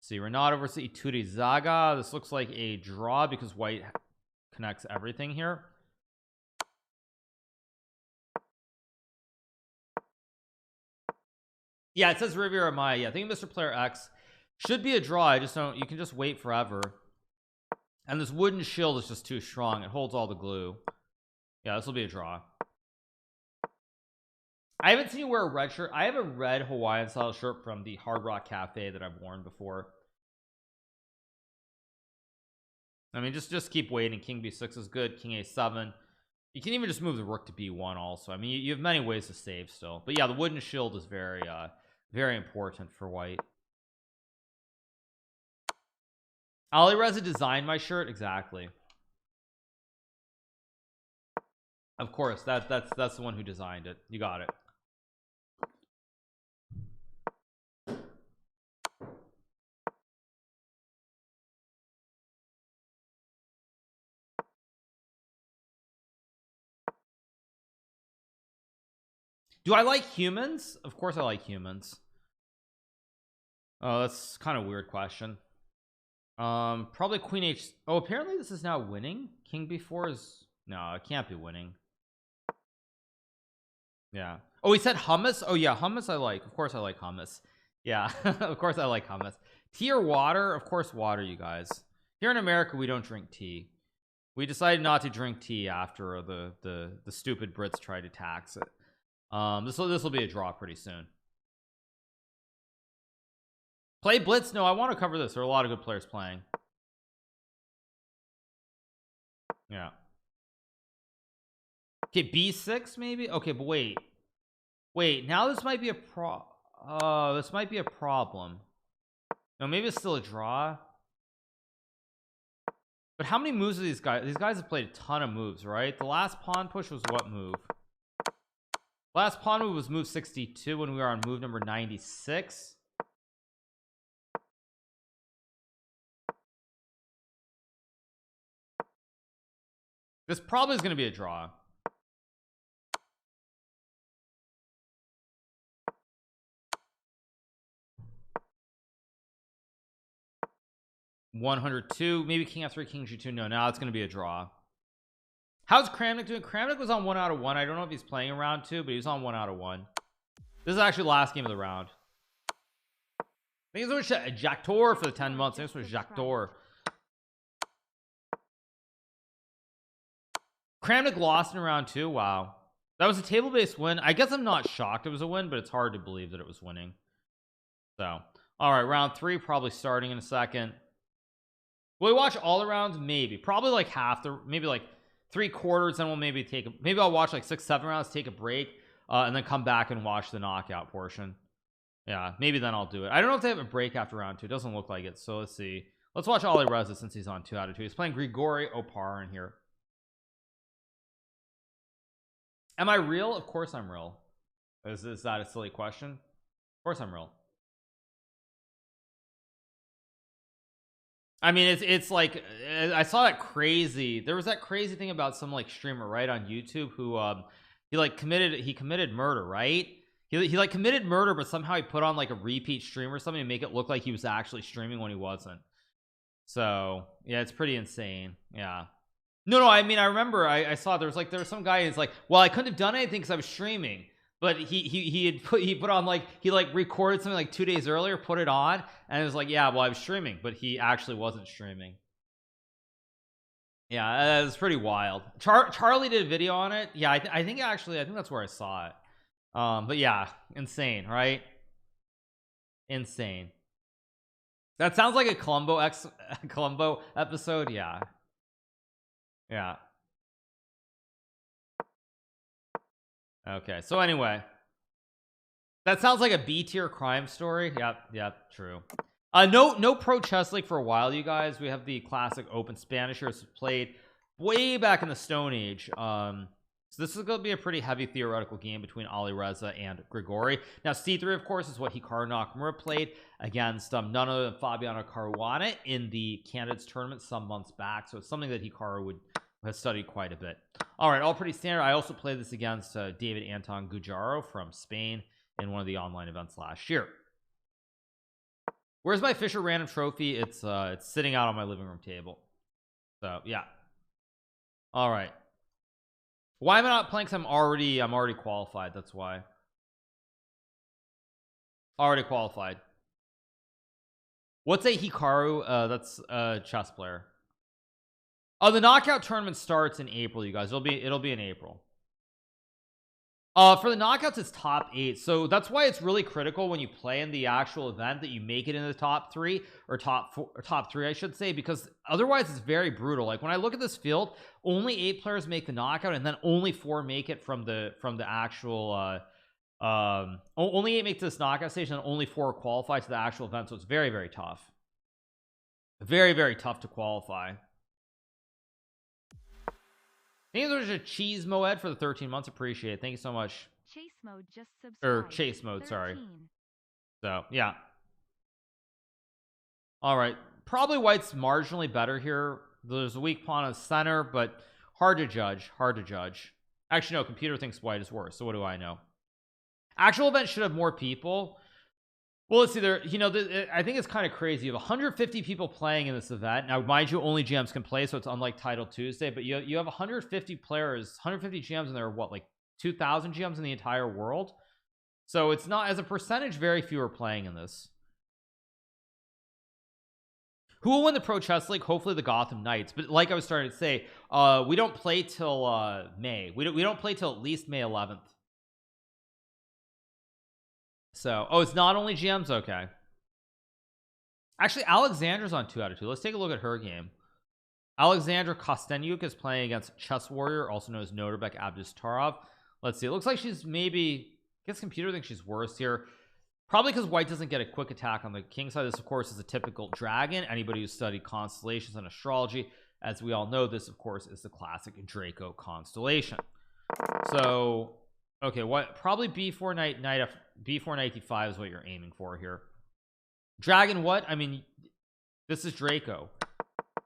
See, Renato versus Iturizaga. This looks like a draw because white connects everything here. Yeah, it says Riviera Maya. Yeah, I think Mr. Player X should be a draw. I just don't, you can just wait forever. And this wooden shield is just too strong. It holds all the glue. Yeah, this will be a draw. I haven't seen you wear a red shirt. I have a red Hawaiian style shirt from the Hard Rock Cafe that I've worn before. I mean, just keep waiting. King B6 is good. King A7. You can even just move the rook to B1 also. I mean, you have many ways to save still. But yeah, the wooden shield is very very important for white. Ali Reza designed my shirt. Exactly. Of course, that's the one who designed it. You got it. Do I like humans? Of course I like humans. Oh, that's kind of a weird question. Probably Queen H. Oh, apparently this is now winning. King B4 is no, it can't be winning. Yeah. Oh, he said hummus. Oh yeah, hummus I like. Of course I like hummus. Yeah, of course I like hummus. Tea or water? Of course water, you guys. Here in America we don't drink tea. We decided not to drink tea after the stupid Brits tried to tax it. This will be a draw pretty soon. Play Blitz? No, I want to cover this. There are a lot of good players playing. Yeah. Okay, B6 maybe. Okay, but wait. Now this might be a this might be a problem. No, maybe it's still a draw. But how many moves are these guys? These guys have played a ton of moves, right? The last pawn push was what move? Last pawn move was move 62 when we were on move number 96. This probably is going to be a draw. $102, maybe King F3, King G2. No, now it's going to be a draw. How's Kramnik doing? Kramnik was on 1 out of 1. I don't know if he's playing in round 2, but he was on 1 out of 1. This is actually the last game of the round. I think this was Jactor for the 10 months. I think this was Jactor. Kramnik lost in round 2. Wow, that was a table-based win. I guess I'm not shocked it was a win, but it's hard to believe that it was winning. So all right, round 3 probably starting in a second. Will we watch all the rounds? Maybe, probably like half the, maybe like 3/4, then we'll maybe maybe I'll watch like 6-7 rounds, take a break, and then come back and watch the knockout portion. Yeah, maybe then I'll do it. I don't know if they have a break after round 2. It doesn't look like it. So let's see. Let's watch Ali Reza since he's on 2 out of 2. He's playing Grigori Oparin here. Am I real? Of course I'm real. Is that a silly question? Of course I'm real. I mean, it's like I saw that crazy. There was that crazy thing about some like streamer right on YouTube who he committed murder, right? He like committed murder, but somehow he put on like a repeat stream or something to make it look like he was actually streaming when he wasn't. So yeah, it's pretty insane. Yeah. No, I mean, I remember I saw there was some guy who's like, well, I couldn't have done anything because I was streaming. But he put on like, he like recorded something like 2 days earlier, put it on, and it was like, yeah, well, I was streaming, but he actually wasn't streaming. Yeah, it was pretty wild. Charlie did a video on it. Yeah, I think that's where I saw it. But yeah, insane, right? Insane. That sounds like a Columbo episode. Yeah. Okay, so anyway, that sounds like a B tier crime story. Yep, true. No pro chess league for a while, you guys. We have the classic open Spanish here. It's played way back in the Stone Age. So this is going to be a pretty heavy theoretical game between Ali Reza and Grigori. Now C3, of course, is what Hikaru Nakamura played against none other than Fabiano Caruana in the candidates tournament some months back. So it's something that Hikaru would have studied quite a bit. All right, all pretty standard. I also played this against David Anton Gujaro from Spain in one of the online events last year. Where's my Fisher random trophy? It's sitting out on my living room table. So yeah. All right. Why am I not playing? Because I'm already qualified. That's why. Already qualified. What's a Hikaru? That's a chess player. Oh, the knockout tournament starts in April, you guys. It'll be in April. For the knockouts, it's top 8, so that's why it's really critical when you play in the actual event that you make it in the top 3 or top 4 or top 3, I should say, because otherwise it's very brutal. Like when I look at this field, only 8 players make the knockout, and then only 4 make it from the actual only 8 make to this knockout stage, and only 4 qualify to the actual event. So it's very, very tough. Very, very tough to qualify. Thank you so much to Cheese Moed for the 13 months. Appreciate it. Thank you so much. Chase Mode just subscribed. Or Chase Mode, 13. Sorry. So yeah. All right. Probably White's marginally better here. There's a weak pawn on center, but hard to judge. Hard to judge. Actually, no. Computer thinks White is worse. So what do I know? Actual event should have more people. Well, let's see there. You know, I think it's kind of crazy. You have 150 people playing in this event. Now, mind you, only GMs can play, so it's unlike Title Tuesday. But you have 150 players, 150 GMs, and there are what, like 2,000 GMs in the entire world. So it's not, as a percentage, very few are playing in this. Who will win the Pro Chess League? Hopefully the Gotham Knights. But like I was starting to say, we don't play till May. We don't play till at least May 11th. So, oh, it's not only GMs? Okay. Actually, Alexandra's on 2 out of 2. Let's take a look at her game. Alexandra Kostenyuk is playing against Chess Warrior, also known as Norbek Abdustarov. Let's see. It looks like she's maybe, I guess computer thinks she's worse here. Probably because White doesn't get a quick attack on the king side. This, of course, is a typical dragon. Anybody who's studied constellations and astrology, as we all know, this, of course, is the classic Draco constellation. So, okay, what? Probably b4 knight b4 knight d5 is what you're aiming for here. Dragon, what? I mean, this is Draco.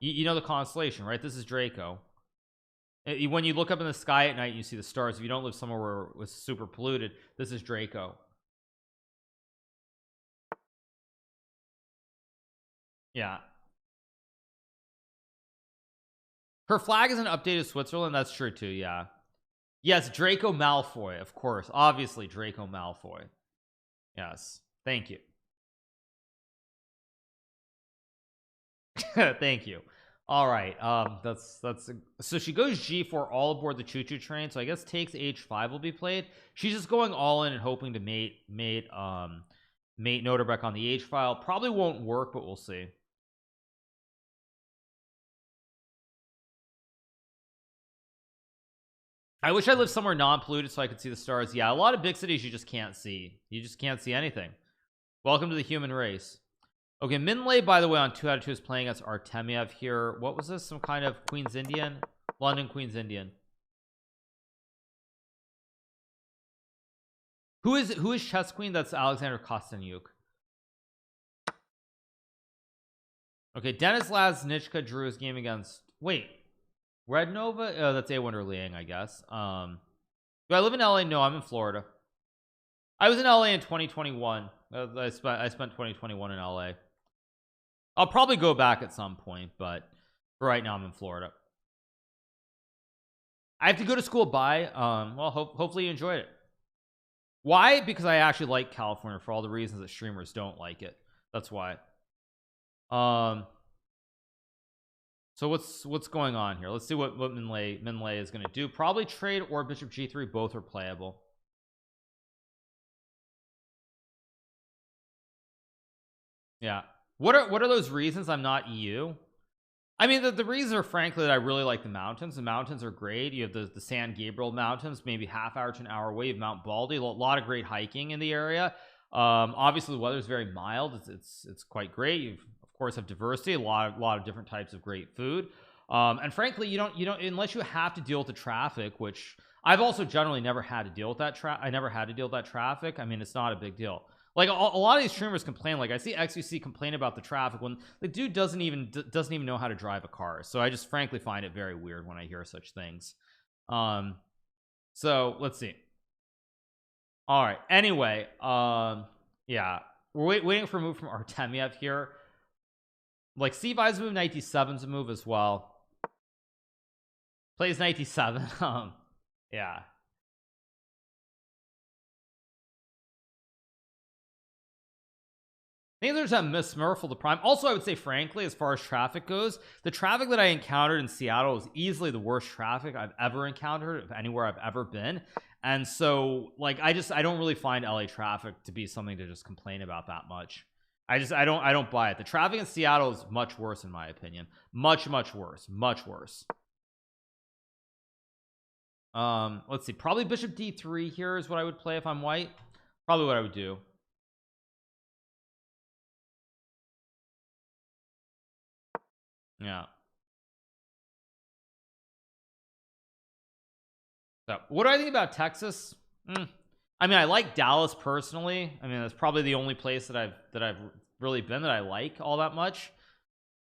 You know the constellation, right? This is Draco. When you look up in the sky at night, you see the stars. If you don't live somewhere where it was super polluted, this is Draco. Yeah. Her flag is an updated Switzerland. That's true too. Yeah. Yes, Draco Malfoy, of course. Obviously, Draco Malfoy. Yes. Thank you. Thank you. All right. That's so she goes G4 all aboard the choo-choo train. So I guess takes H5 will be played. She's just going all in and hoping to mate Noterbeck on the H file. Probably won't work, but we'll see. I wish I lived somewhere non-polluted so I could see the stars. Yeah, a lot of big cities you just can't see. You just can't see anything. Welcome to the human race. Okay, Minlay, by the way, on 2 out of 2 is playing against Artemiev here. What was this? Some kind of Queen's Indian? London Queen's Indian. Who is Chess Queen? That's Alexander Kostenyuk. Okay, Denis Lasnichka drew his game against, wait, Red Nova? Oh, that's A Wonder Liang, I guess. Do I live in LA? No, I'm in Florida. I was in LA in 2021. I spent 2021 in LA. I'll probably go back at some point, but for right now I'm in Florida. I have to go to school by well, hopefully you enjoyed it. Why? Because I actually like California for all the reasons that streamers don't like it. That's why. So what's going on here? Let's see what Minlay is going to do. Probably trade or bishop g3. Both are playable. Yeah. What are those reasons I'm not EU? I mean, the reasons are frankly that I really like the mountains. The mountains are great. You have the San Gabriel Mountains, maybe half hour to an hour away. You have Mount Baldy, a lot of great hiking in the area. Obviously the weather is very mild. It's quite great. You of course have diversity, a lot of different types of great food. And frankly, you don't unless you have to deal with the traffic, which I've also generally never had to deal with that I never had to deal with that traffic. I mean, it's not a big deal. Like a lot of these streamers complain. Like I see XUC complain about the traffic when the dude doesn't even know how to drive a car. So I just frankly find it very weird when I hear such things. So let's see. All right. Anyway, yeah. we're waiting for a move from Artemiev here. Like c5's a move, knight d7's a move as well. Plays knight d7. Yeah. I think there's a Miss Murphy the prime. Also, I would say, frankly, as far as traffic goes, the traffic that I encountered in Seattle is easily the worst traffic I've ever encountered of anywhere I've ever been. And so, like, I don't really find LA traffic to be something to just complain about that much. I don't buy it. The traffic in Seattle is much worse, in my opinion. Much worse. Let's see. Probably bishop d3 here is what I would play if I'm white. Probably what I would do. Yeah. So what do I think about Texas? I mean, I like Dallas personally. I mean, that's probably the only place that I've really been that I like all that much.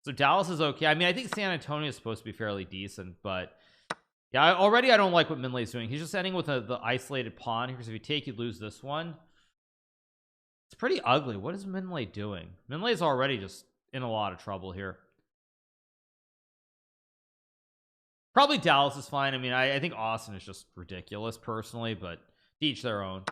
So Dallas is okay. I mean, I think San Antonio is supposed to be fairly decent, but yeah, already I don't like what Minlay's doing. He's just ending with the isolated pawn here, because if you take, you lose this one. It's pretty ugly. What is Minlay doing? Minlay's already just in a lot of trouble here. Probably Dallas is fine. I mean, I think Austin is just ridiculous personally, but to each their own.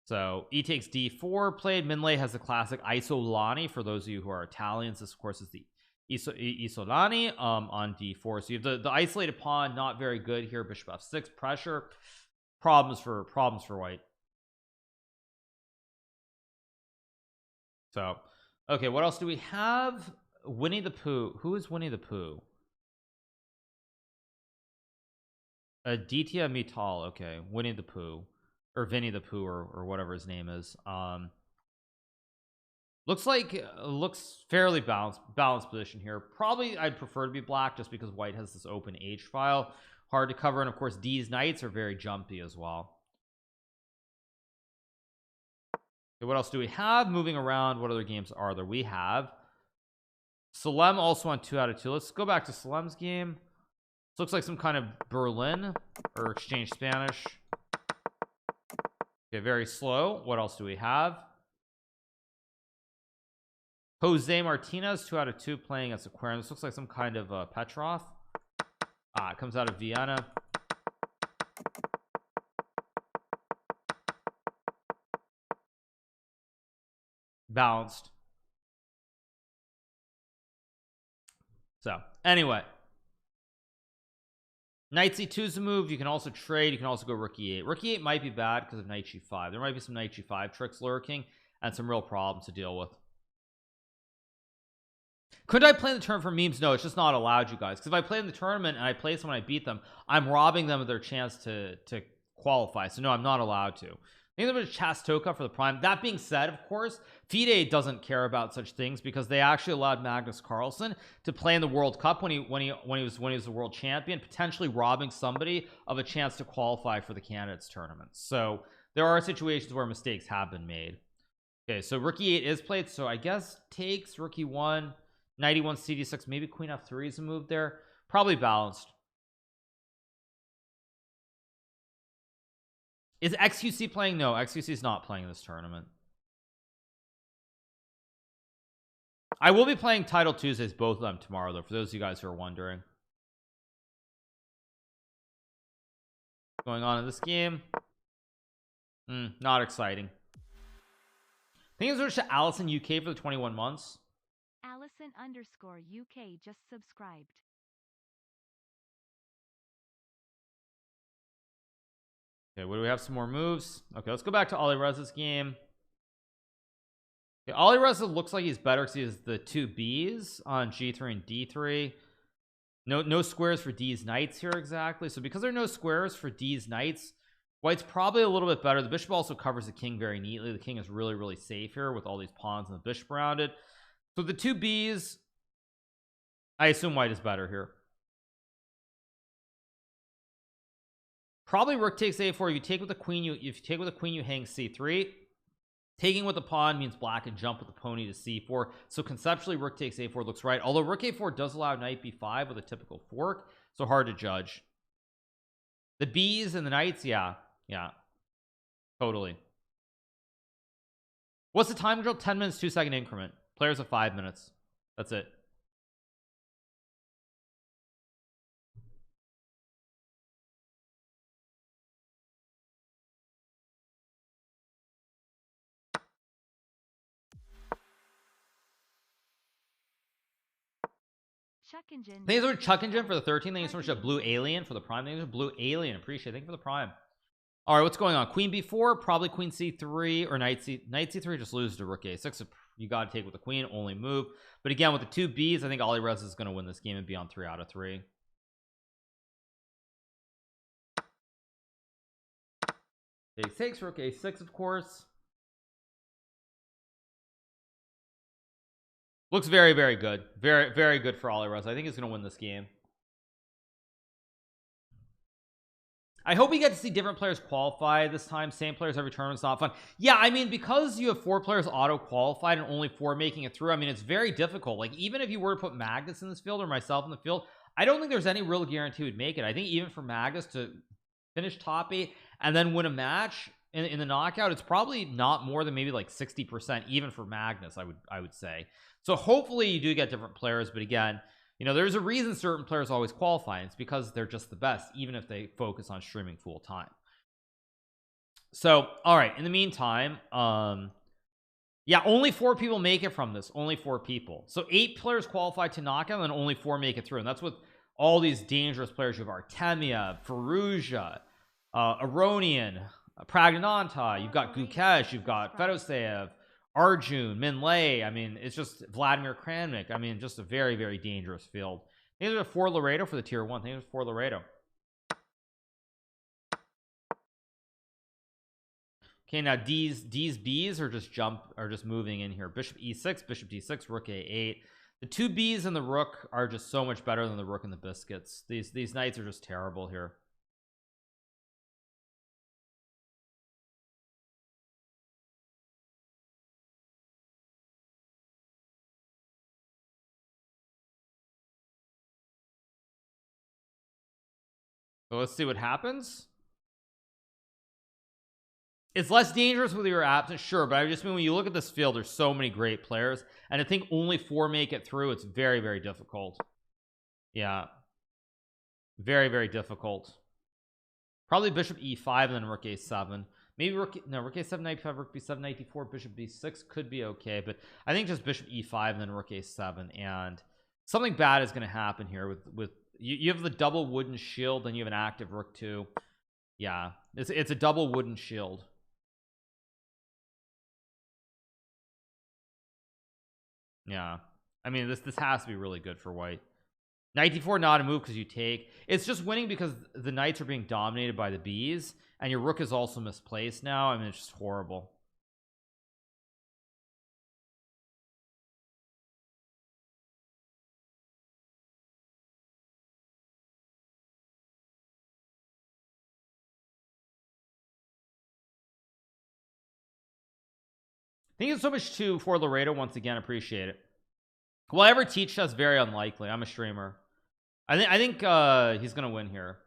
So e takes d4 played. Minlay has the classic isolani. For those of you who are Italians, this of course is the isolani on d4. So you have the isolated pawn, not very good here. Bishop f6 pressure. Problems for white. So okay, what else do we have? Winnie the Pooh. Who is Winnie the Pooh? Aditya Mittal. Okay, Winnie the Pooh, or Vinny the Pooh, or whatever his name is. Looks fairly balanced position here. Probably I'd prefer to be black, just because white has this open H file, hard to cover, and of course D's knights are very jumpy as well. Okay, what else do we have? Moving around, what other games are there? We have Salem also on 2 out of 2. Let's go back to Salem's game. This looks like some kind of Berlin or exchange Spanish. Okay, very slow. What else do we have? Jose Martinez, 2 out of 2, playing as Aquarium. This looks like some kind of Petrov. It comes out of Vienna. Balanced. So anyway, knight c2 is a move. You can also trade. You can also go rook e8. Rook e8 might be bad because of knight g5. There might be some knight g5 tricks lurking and some real problems to deal with. Could I play in the tournament for memes? No, it's just not allowed, you guys, because if I play in the tournament and I play someone, I beat them, I'm robbing them of their chance to qualify. So no, I'm not allowed to. I think there was Chastoka for the prime. That being said, of course, FIDE doesn't care about such things, because they actually allowed Magnus Carlsen to play in the World Cup when he was the world champion, potentially robbing somebody of a chance to qualify for the candidates tournament. So there are situations where mistakes have been made. Okay, so rook e8 is played. So I guess takes, rook e1, knight e1, cd6, maybe queen f3 is a move there. Probably balanced. Is XQC playing? No, XQC is not playing this tournament. I will be playing Title Tuesdays, both of them, tomorrow, though, for those of you guys who are wondering. Going on in this game, not exciting. Thank you to Allison UK for the 21 months. Allison_UK just subscribed. Okay, what do we have? Some more moves. Okay, let's go back to Ali Reza's game. Okay, Ali Reza looks like he's better because he has the 2 B's on G3 and D3. No squares for D's knights here exactly. So because there are no squares for D's knights, white's probably a little bit better. The bishop also covers the king very neatly. The king is really safe here with all these pawns and the bishop around it. So the 2 B's, I assume white is better here. Probably rook takes a4. If you take with the queen, you hang c3. Taking with the pawn means black can jump with the pony to c4. So conceptually, rook takes a4 looks right. Although rook a4 does allow knight b5 with a typical fork, so hard to judge. The B's and the knights, yeah, totally. What's the time drill? 10 minutes, 2-second increment. Players of 5 minutes. That's it. Thanks for Chuck Engine for the 13. Thank you so much to Blue Alien for the prime. Thank you for Blue Alien. Appreciate it. Thank you for the prime. All right, what's going on? Queen b4, probably queen c3 or knight c3. Just lose to rook a6. You got to take with the queen, only move. But again, with the 2 Bs, I think Alireza is going to win this game and be on 3 out of 3. Takes rook a6, of course. Looks very, very good. Very, very good for Alireza. I think he's going to win this game. I hope we get to see different players qualify this time. Same players every tournament is not fun. Yeah, I mean, because you have 4 players auto qualified and only 4 making it through, I mean, it's very difficult. Like, even if you were to put Magnus in this field or myself in the field, I don't think there's any real guarantee we'd make it. I think even for Magnus to finish top 8 and then win a match in the knockout, it's probably not more than maybe like 60%, even for Magnus, I would say. So hopefully you do get different players, but again, you know, there's a reason certain players always qualify, and it's because they're just the best, even if they focus on streaming full time. So all right, in the meantime, yeah, only 4 people make it from this. Only 4 people. So 8 players qualify to knockout and only 4 make it through, and that's with all these dangerous players. You have Artemia, Firouzja, Aronian, Pragnananta, you've got Gukesh, you've got Fedoseev, Arjun, Minlay. I mean, it's just Vladimir Kramnik. I mean, just a very, very dangerous field. These are 4 Laredo for the tier 1. These are 4 Laredo. Okay, now D's B's are just moving in here. Bishop e6, Bishop d6, Rook a8. The 2 B's and the Rook are just so much better than the Rook and the Biscuits. These knights are just terrible here. So let's see what happens. It's less dangerous with your absence, sure, but I just mean when you look at this field, there's so many great players, and I think only 4 make it through. It's very, very difficult. Yeah, very, very difficult. Probably Bishop e5 and then Rook a7. Maybe Rook a7, knight b5, Rook b7, knight d4, Bishop b6 could be okay, but I think just Bishop e5 and then Rook a7, and something bad is going to happen here with you have the double wooden shield, then you have an active Rook too. Yeah, it's a double wooden shield. Yeah, I mean, this has to be really good for white. Knight d4 not a move because you take. It's just winning because the knights are being dominated by the Bs, and your Rook is also misplaced now. I mean, it's just horrible. Thank you so much too for Laredo once again. Appreciate it. Will I ever teach chess? Very unlikely. I'm a streamer. I think he's gonna win here.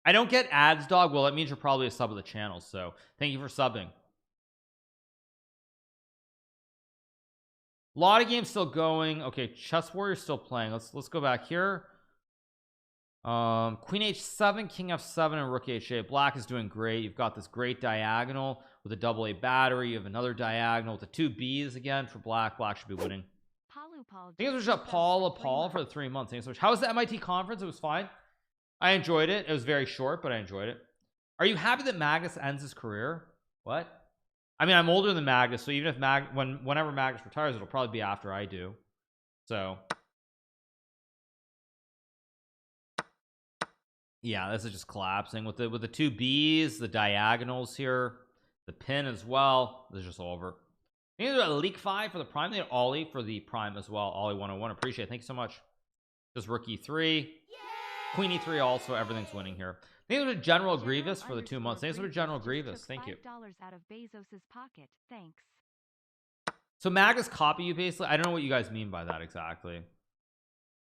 I don't get ads, dog. Well, that means you're probably a sub of the channel, so thank you for subbing. A lot of games still going. Okay, Chess Warrior's still playing. Let's go back here. Queen h7, king f7, and rook h8. Black is doing great. You've got this great diagonal with a double A battery. You have another diagonal with the 2 Bs again for black. Black should be winning. Thank you so much, Paul for the 3 months. Thank you so much. How was the MIT conference? It was fine. I enjoyed it. It was very short, but I enjoyed it. Are you happy that Magnus ends his career? What? I mean, I'm older than Magnus, so even if whenever Magnus retires, it'll probably be after I do. So yeah, this is just collapsing with the 2 Bs, the diagonals here, the pin as well. This is just over. I think there's a leak 5 for the prime. They had Ollie for the prime as well. Ollie 101. Appreciate it. Thank you so much. Just rook e3, queen e3. Also, everything's winning here. Thank you to General Grievous for the 2 months. Thanks for General Grievous. Thank you. Out of Bezos's pocket. Thanks. So Magus copy you basically. I don't know what you guys mean by that exactly.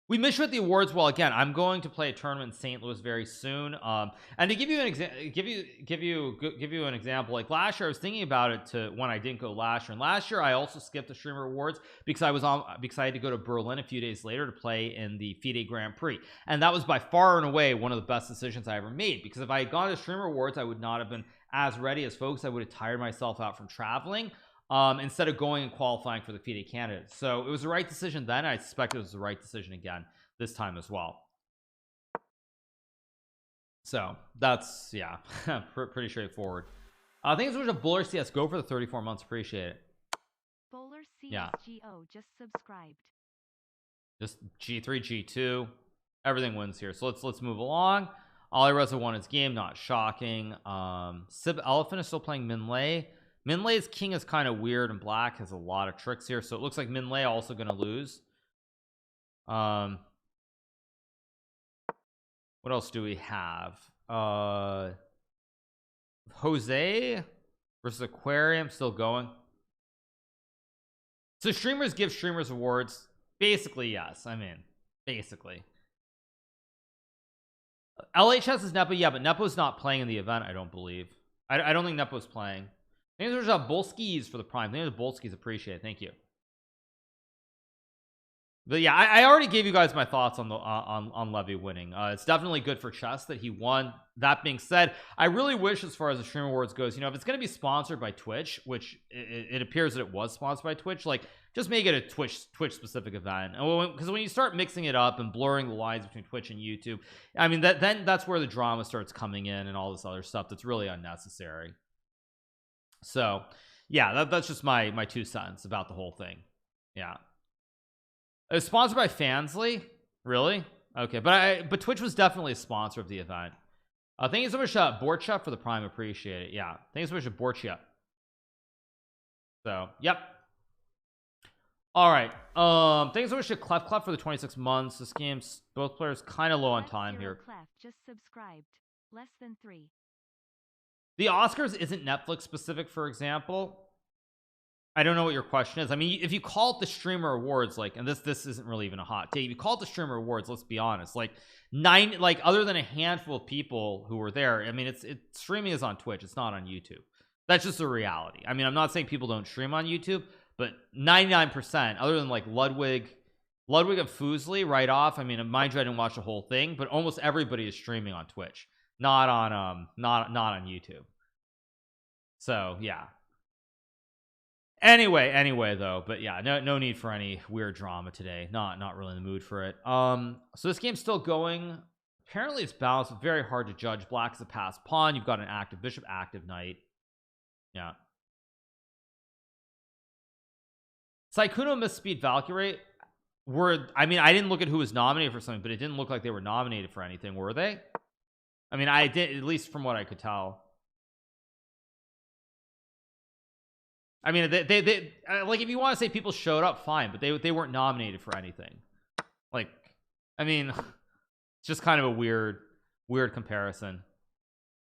We missed you at the awards. Well, again, I'm going to play a tournament in St. Louis very soon. And to give you an example, like last year, I was thinking about it to when I didn't go last year. And last year, I also skipped the streamer awards because I had to go to Berlin a few days later to play in the FIDE Grand Prix, and that was by far and away one of the best decisions I ever made. Because if I had gone to streamer awards, I would not have been as ready as folks. I would have tired myself out from traveling. Instead of going and qualifying for the FIDE candidates. So it was the right decision then. I suspect it was the right decision again this time as well. So that's, yeah, pretty straightforward. Thanks so much to Buller CS. Go for the 34 months. Appreciate it. Bowler CSGO Yeah. just subscribed. Just G3, G2. Everything wins here. So let's move along. Alireza won his game. Not shocking. Sib Elephant is still playing Minlay. Minlay's king is kind of weird, and black has a lot of tricks here, so it looks like Minlay also going to lose. What else do we have? Jose versus Aquarium still going. So streamers give streamers awards. Basically, yes. I mean, basically. LHS is Nepo, yeah, but Nepo's not playing in the event, I don't believe. I don't think Nepo's playing. I think there's a Bolskis for the prime. I think the Bolskis, appreciate it. Thank you. But yeah, I already gave you guys my thoughts on the on Levy winning. It's definitely good for chess that he won. That being said, I really wish, as far as the Stream Awards goes, you know, if it's going to be sponsored by Twitch, which it appears that it was sponsored by Twitch, like just make it a Twitch specific event. Because when you start mixing it up and blurring the lines between Twitch and YouTube, I mean then that's where the drama starts coming in and all this other stuff that's really unnecessary. So yeah, that's just my 2 cents about the whole thing. Yeah, it was sponsored by Fansly, really? Okay, but Twitch was definitely a sponsor of the event. Thank you so much, Borcha, for the prime. Appreciate it. Yeah, thank you so much, Borcha. So yep. All right. Thank you so much to Clef for the 26 months. This game's both players kind of low on time here. Clef just subscribed. Less than 3. The Oscars isn't Netflix specific, for example. I don't know what your question is. I mean, if you call it the Streamer Awards, like, and this isn't really even a hot take. If you call it the Streamer Awards, let's be honest, like other than a handful of people who were there, I mean, streaming is on Twitch. It's not on YouTube. That's just a reality. I mean, I'm not saying people don't stream on YouTube, but 99%, other than like Ludwig and Foosley right off. I mean, mind you, I didn't watch the whole thing, but almost everybody is streaming on Twitch, not on YouTube. So yeah. Anyway though, but yeah, no need for any weird drama today. Not really in the mood for it. So this game's still going. Apparently it's balanced, but very hard to judge. Black is a passed pawn. You've got an active bishop, active knight. Yeah. Saikuno misspeed Valkyrie. I mean, I didn't look at who was nominated for something, but it didn't look like they were nominated for anything, were they? I mean, I did, at least from what I could tell. I mean, they like, if you want to say people showed up, fine, but they weren't nominated for anything. Like, I mean, it's just kind of a weird comparison.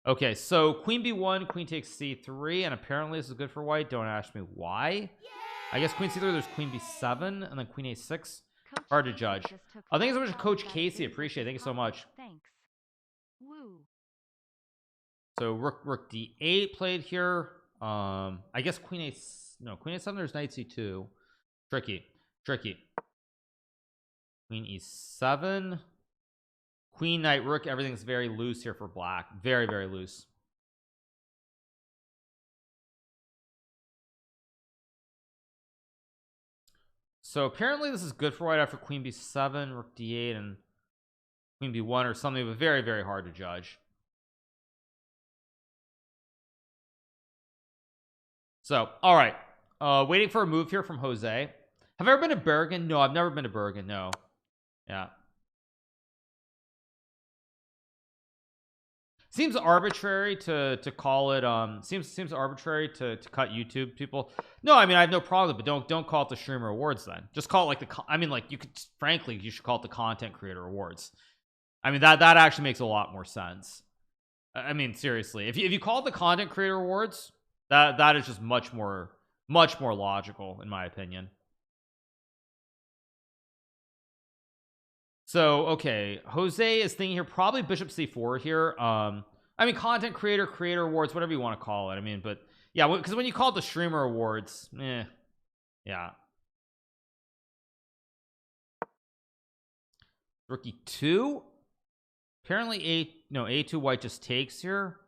Okay, so queen b1, queen takes c3, and apparently this is good for white. Don't ask me why. I guess queen c3, there's queen b7, and then queen a6. Hard to judge. Oh, thank you so much, Coach Casey. Appreciate it. Thank you so much. Thanks. Woo. So rook d8 played here. I guess queen a7, there's knight c2. Tricky. Queen e7, queen knight rook. Everything's very loose here for black. Very loose. So apparently this is good for white after queen b7, rook d8, and queen b1 or something, but very hard to judge. So, all right, waiting for a move here from Jose. Have I ever been to Bergen? No, I've never been to Bergen. No. Yeah. Seems arbitrary to call it. Seems arbitrary to cut YouTube people. No, I mean, I have no problem, but don't call it the Streamer Awards then. Just call it like I mean, like, you could, frankly, you should call it the Content Creator Awards. I mean, that actually makes a lot more sense. I mean, seriously, if you call it the Content Creator Awards, that is just much more logical, in my opinion. So okay, Jose is thinking here probably bishop c4 here. I mean content creator awards, whatever you want to call it. I mean, but yeah, because when you call it the streamer awards, yeah. Rookie 2. Apparently a2 white just takes here.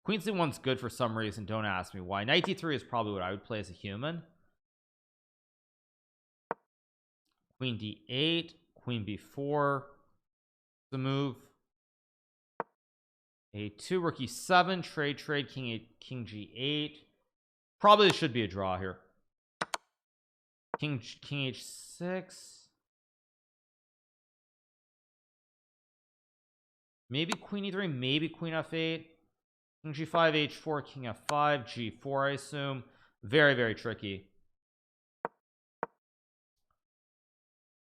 Queen c1's good for some reason, don't ask me why. Knight d3 is probably what I would play as a human. Queen d8, queen b4, the move. A2, rook e7, trade, king 8, king g8. Probably should be a draw here. King h6. Maybe queen e3, maybe queen f8. King g5, h4, king f5, g4, I assume. Very, very tricky.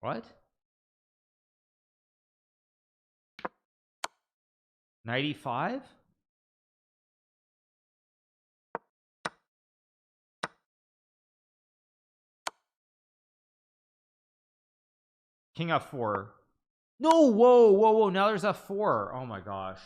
What? Knight e5? King f4. No, whoa, now there's f4. Oh my gosh.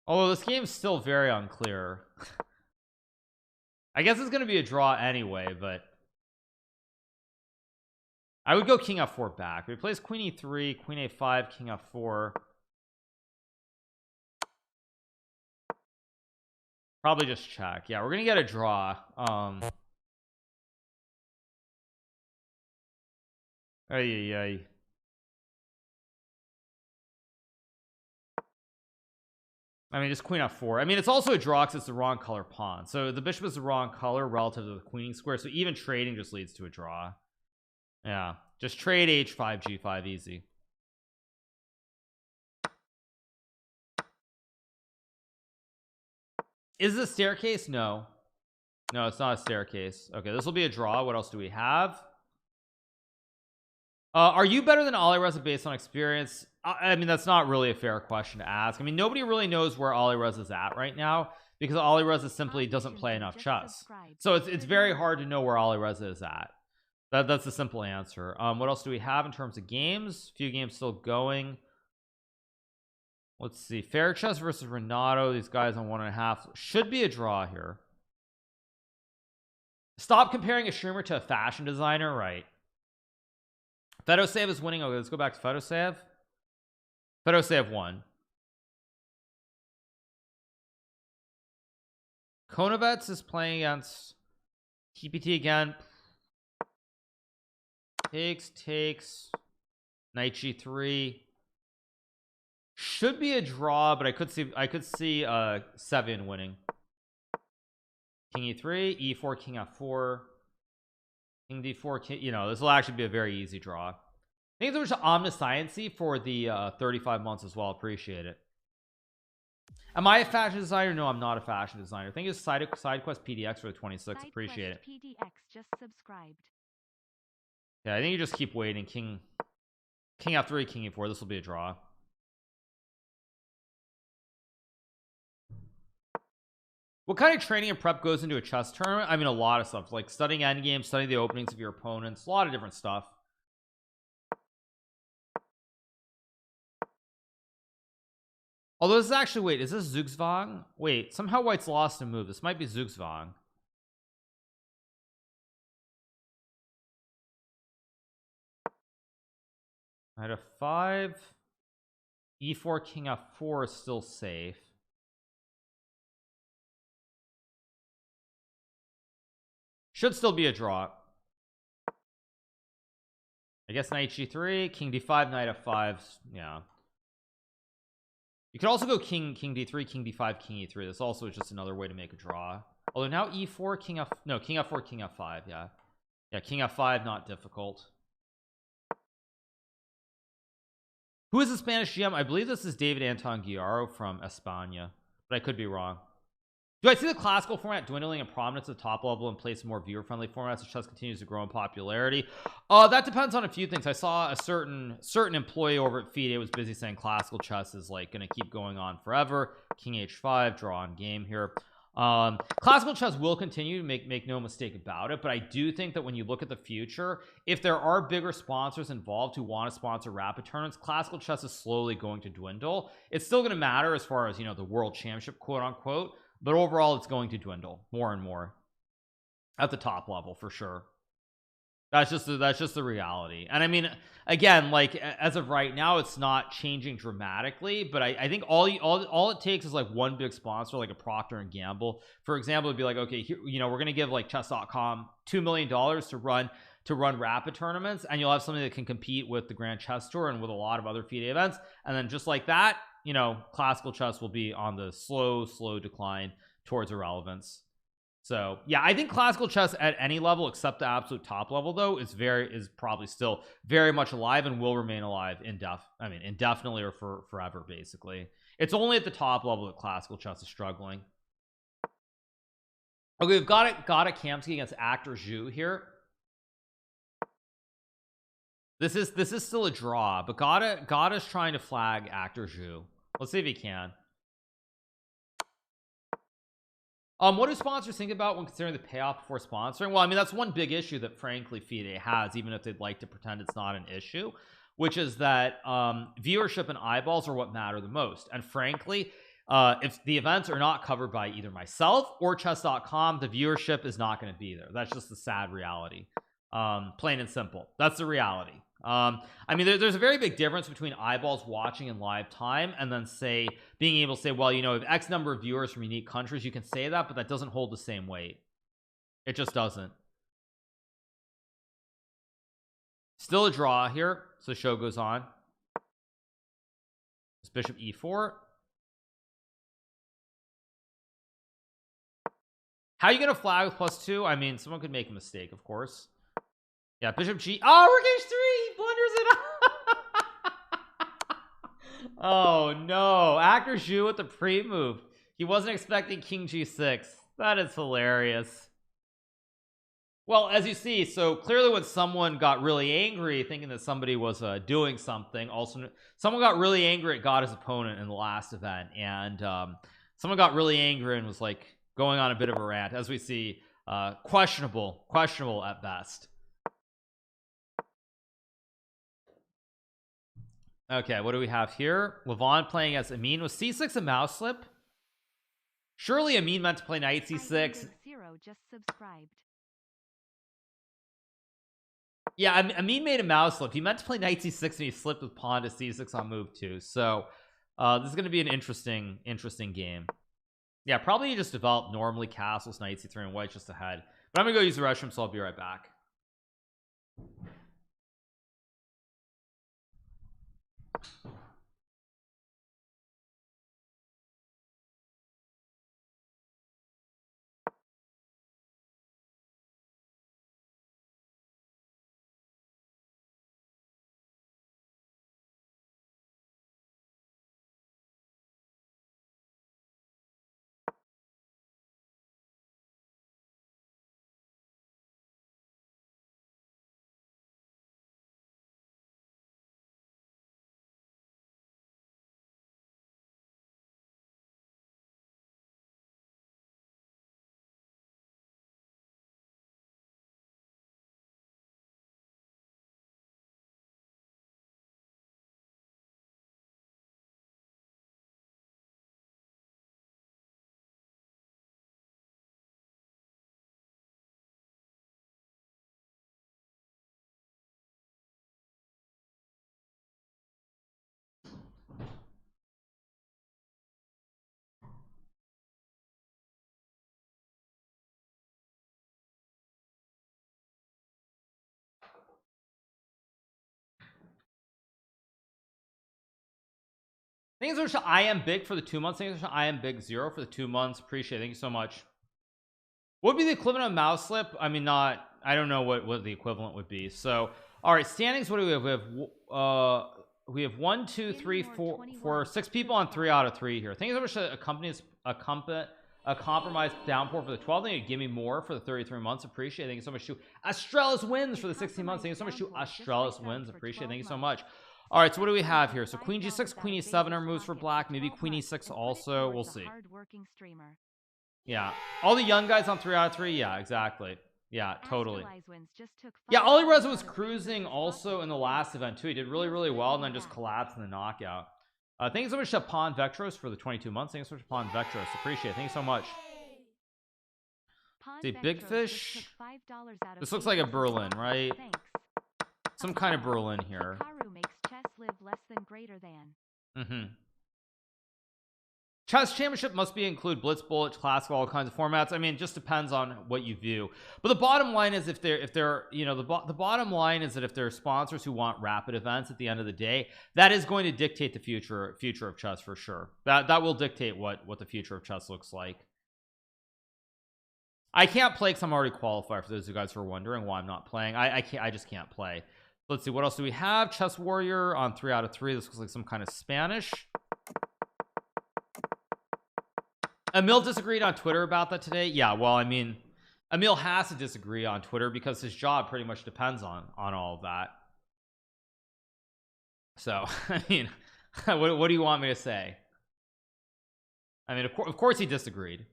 Although this game's still very unclear. I guess it's going to be a draw anyway, but I would go king f4 back. We plays queen e3, queen a5, king f4. Probably just check. Yeah, we're gonna get a draw. Ay. I mean, just queen f4. I mean, it's also a draw because it's the wrong color pawn. So the bishop is the wrong color relative to the queen square. So even trading just leads to a draw. Yeah, just trade h5, g5, easy. Is this a staircase? No, it's not a staircase. Okay, this will be a draw. What else do we have? Are you better than Alireza based on experience? I mean, that's not really a fair question to ask. I mean, nobody really knows where Alireza is at right now because Alireza simply doesn't play enough chess. So it's very hard to know where Alireza is at. That's the simple answer. What else do we have in terms of games? A few games still going. Let's see. Fair Chess versus Renato. These guys on 1.5 should be a draw here. Stop comparing a streamer to a fashion designer, right? Fedoseev is winning. Okay, let's go back to Fedoseev. Fedoseev won. Konovets is playing against TPT again. Takes. Knight g3. Should be a draw, but I could see Sevian winning. King e3, e4, king f4, king d4, king, this will actually be a very easy draw. Thanks so much to Omnisciency for the 35 months as well. Appreciate it. Am I a fashion designer? No, I'm not a fashion designer. Thank you to SideQuest PDX for the 26. Appreciate it. PDX just subscribed. Yeah, I think you just keep waiting. King f3, king e4. This will be a draw. What kind of training and prep goes into a chess tournament? I mean, a lot of stuff, like studying endgames, studying the openings of your opponents, a lot of different stuff. Although this is actually, wait, is this Zugzwang? Wait, somehow white's lost a move. This might be Zugzwang. Knight f5, e4, king f4 is still safe. Should still be a draw. I guess knight g3, king d5, knight f5. Yeah. You could also go king d3, king d5, king e3. This also is just another way to make a draw. Although now e4, king f4, king f5. Yeah, king f5, not difficult. Who is the Spanish GM? I believe this is David Anton Guiaro from España, but I could be wrong. Do I see the classical format dwindling in prominence at the top level in place of more viewer-friendly formats as chess continues to grow in popularity? That depends on a few things. I saw a certain employee over at FIDE was busy saying classical chess is like going to keep going on forever. King h5, draw on game here. Classical chess will continue, make no mistake about it, but I do think that when you look at the future, if there are bigger sponsors involved who want to sponsor rapid tournaments, classical chess is slowly going to dwindle. It's still going to matter as far as, you know, the world championship, quote unquote, but overall it's going to dwindle more and more at the top level for sure. That's just the reality. And I mean, again, like as of right now it's not changing dramatically, but I think all it takes is like one big sponsor, like a Procter and Gamble, for example, would be like, okay, here, you know, we're gonna give like chess.com $2 million to run rapid tournaments, and you'll have something that can compete with the Grand Chess Tour and with a lot of other FIDE events, and then just like that, you know, classical chess will be on the slow decline towards irrelevance. So yeah, I think classical chess at any level except the absolute top level though is probably still very much alive and will remain alive indefinitely or for forever. Basically, it's only at the top level that classical chess is struggling. Okay, we've got a Kamsky against Actor Zhu here. This is still a draw, but Gada's trying to flag Actor Zhu. Let's see if he can. What do sponsors think about when considering the payoff before sponsoring? Well, I mean, that's one big issue that frankly FIDE has, even if they'd like to pretend it's not an issue, which is that viewership and eyeballs are what matter the most. And frankly, if the events are not covered by either myself or chess.com, the viewership is not going to be there. That's just the sad reality. Plain and simple. That's the reality. I mean, there's a very big difference between eyeballs watching in live time and then being able to say, well, you know, if X number of viewers from unique countries, you can say that, but that doesn't hold the same weight. It just doesn't. Still a draw here, so show goes on. It's bishop e4. How are you gonna flag with +2? I mean, someone could make a mistake, of course. Yeah, bishop g. Oh, rook h3. He blunders it. Oh no, Actor Zhu with the pre-move. He wasn't expecting king g6. That is hilarious. Well, as you see, so clearly when someone got really angry thinking that somebody was doing something, also someone got really angry at Gada's opponent in the last event, and someone got really angry and was like going on a bit of a rant, as we see. Questionable at best. Okay, what do we have here? Levon playing as Amin. Was c6 a mouse slip? Surely Amin meant to play knight c6. Just subscribed. Yeah, Amin made a mouse slip. He meant to play knight c6 and he slipped with pawn to c6 on move 2. So this is going to be an interesting game. Yeah, probably you just develop normally castles, knight c3, and white just ahead. But I'm gonna go use the restroom, so I'll be right back. Thanks so much to I am big for the 2 months. Thanks so much to I am big 0 for the 2 months. Appreciate it. Thank you so much. What would be the equivalent of mouse slip? I mean, I don't know what the equivalent would be. So all right, standings, what do we have? We have 1 2 3 4 6 people on 3 out of 3 here. Thank you so much to a compromised downpour for the 12th. Thank you. Give me more for the 33 months. Appreciate it. Thank you so much to Astralis Wins for the 16 months. Thank you so much to Astralis Wins. Appreciate it. Thank you so much. All right, so what do we have here? So queen g6, queen e7 are moves for black. Maybe queen e6 also. We'll see. Yeah, all the young guys on 3 out of 3. Yeah, exactly. Yeah, totally. Yeah, Ollie Reza was cruising also in the last event too. He did really well and then just collapsed in the knockout. Thank you so much to Pawn Vectros for the 22 months. Thank you so much to Pawn Vectros. Appreciate it. Thank you so much. See, Big Fish. This looks like a Berlin, right? Some kind of Berlin here. Hikaru makes chess live less than greater than. Chess championship must be include blitz, bullet, classical, all kinds of formats. I mean, it just depends on what you view. But the bottom line is if they're you know, the bottom line is that if there are sponsors who want rapid events at the end of the day, that is going to dictate the future of chess for sure. That will dictate what the future of chess looks like. I can't play because I'm already qualified, for those of you guys who are wondering why I'm not playing. I just can't play. Let's see, what else do we have? Chess Warrior on 3 out of 3. This looks like some kind of Spanish. Emil disagreed on Twitter about that today. Yeah, well, I mean, Emil has to disagree on Twitter because his job pretty much depends on all of that. So, I mean, what do you want me to say? I mean, of course he disagreed.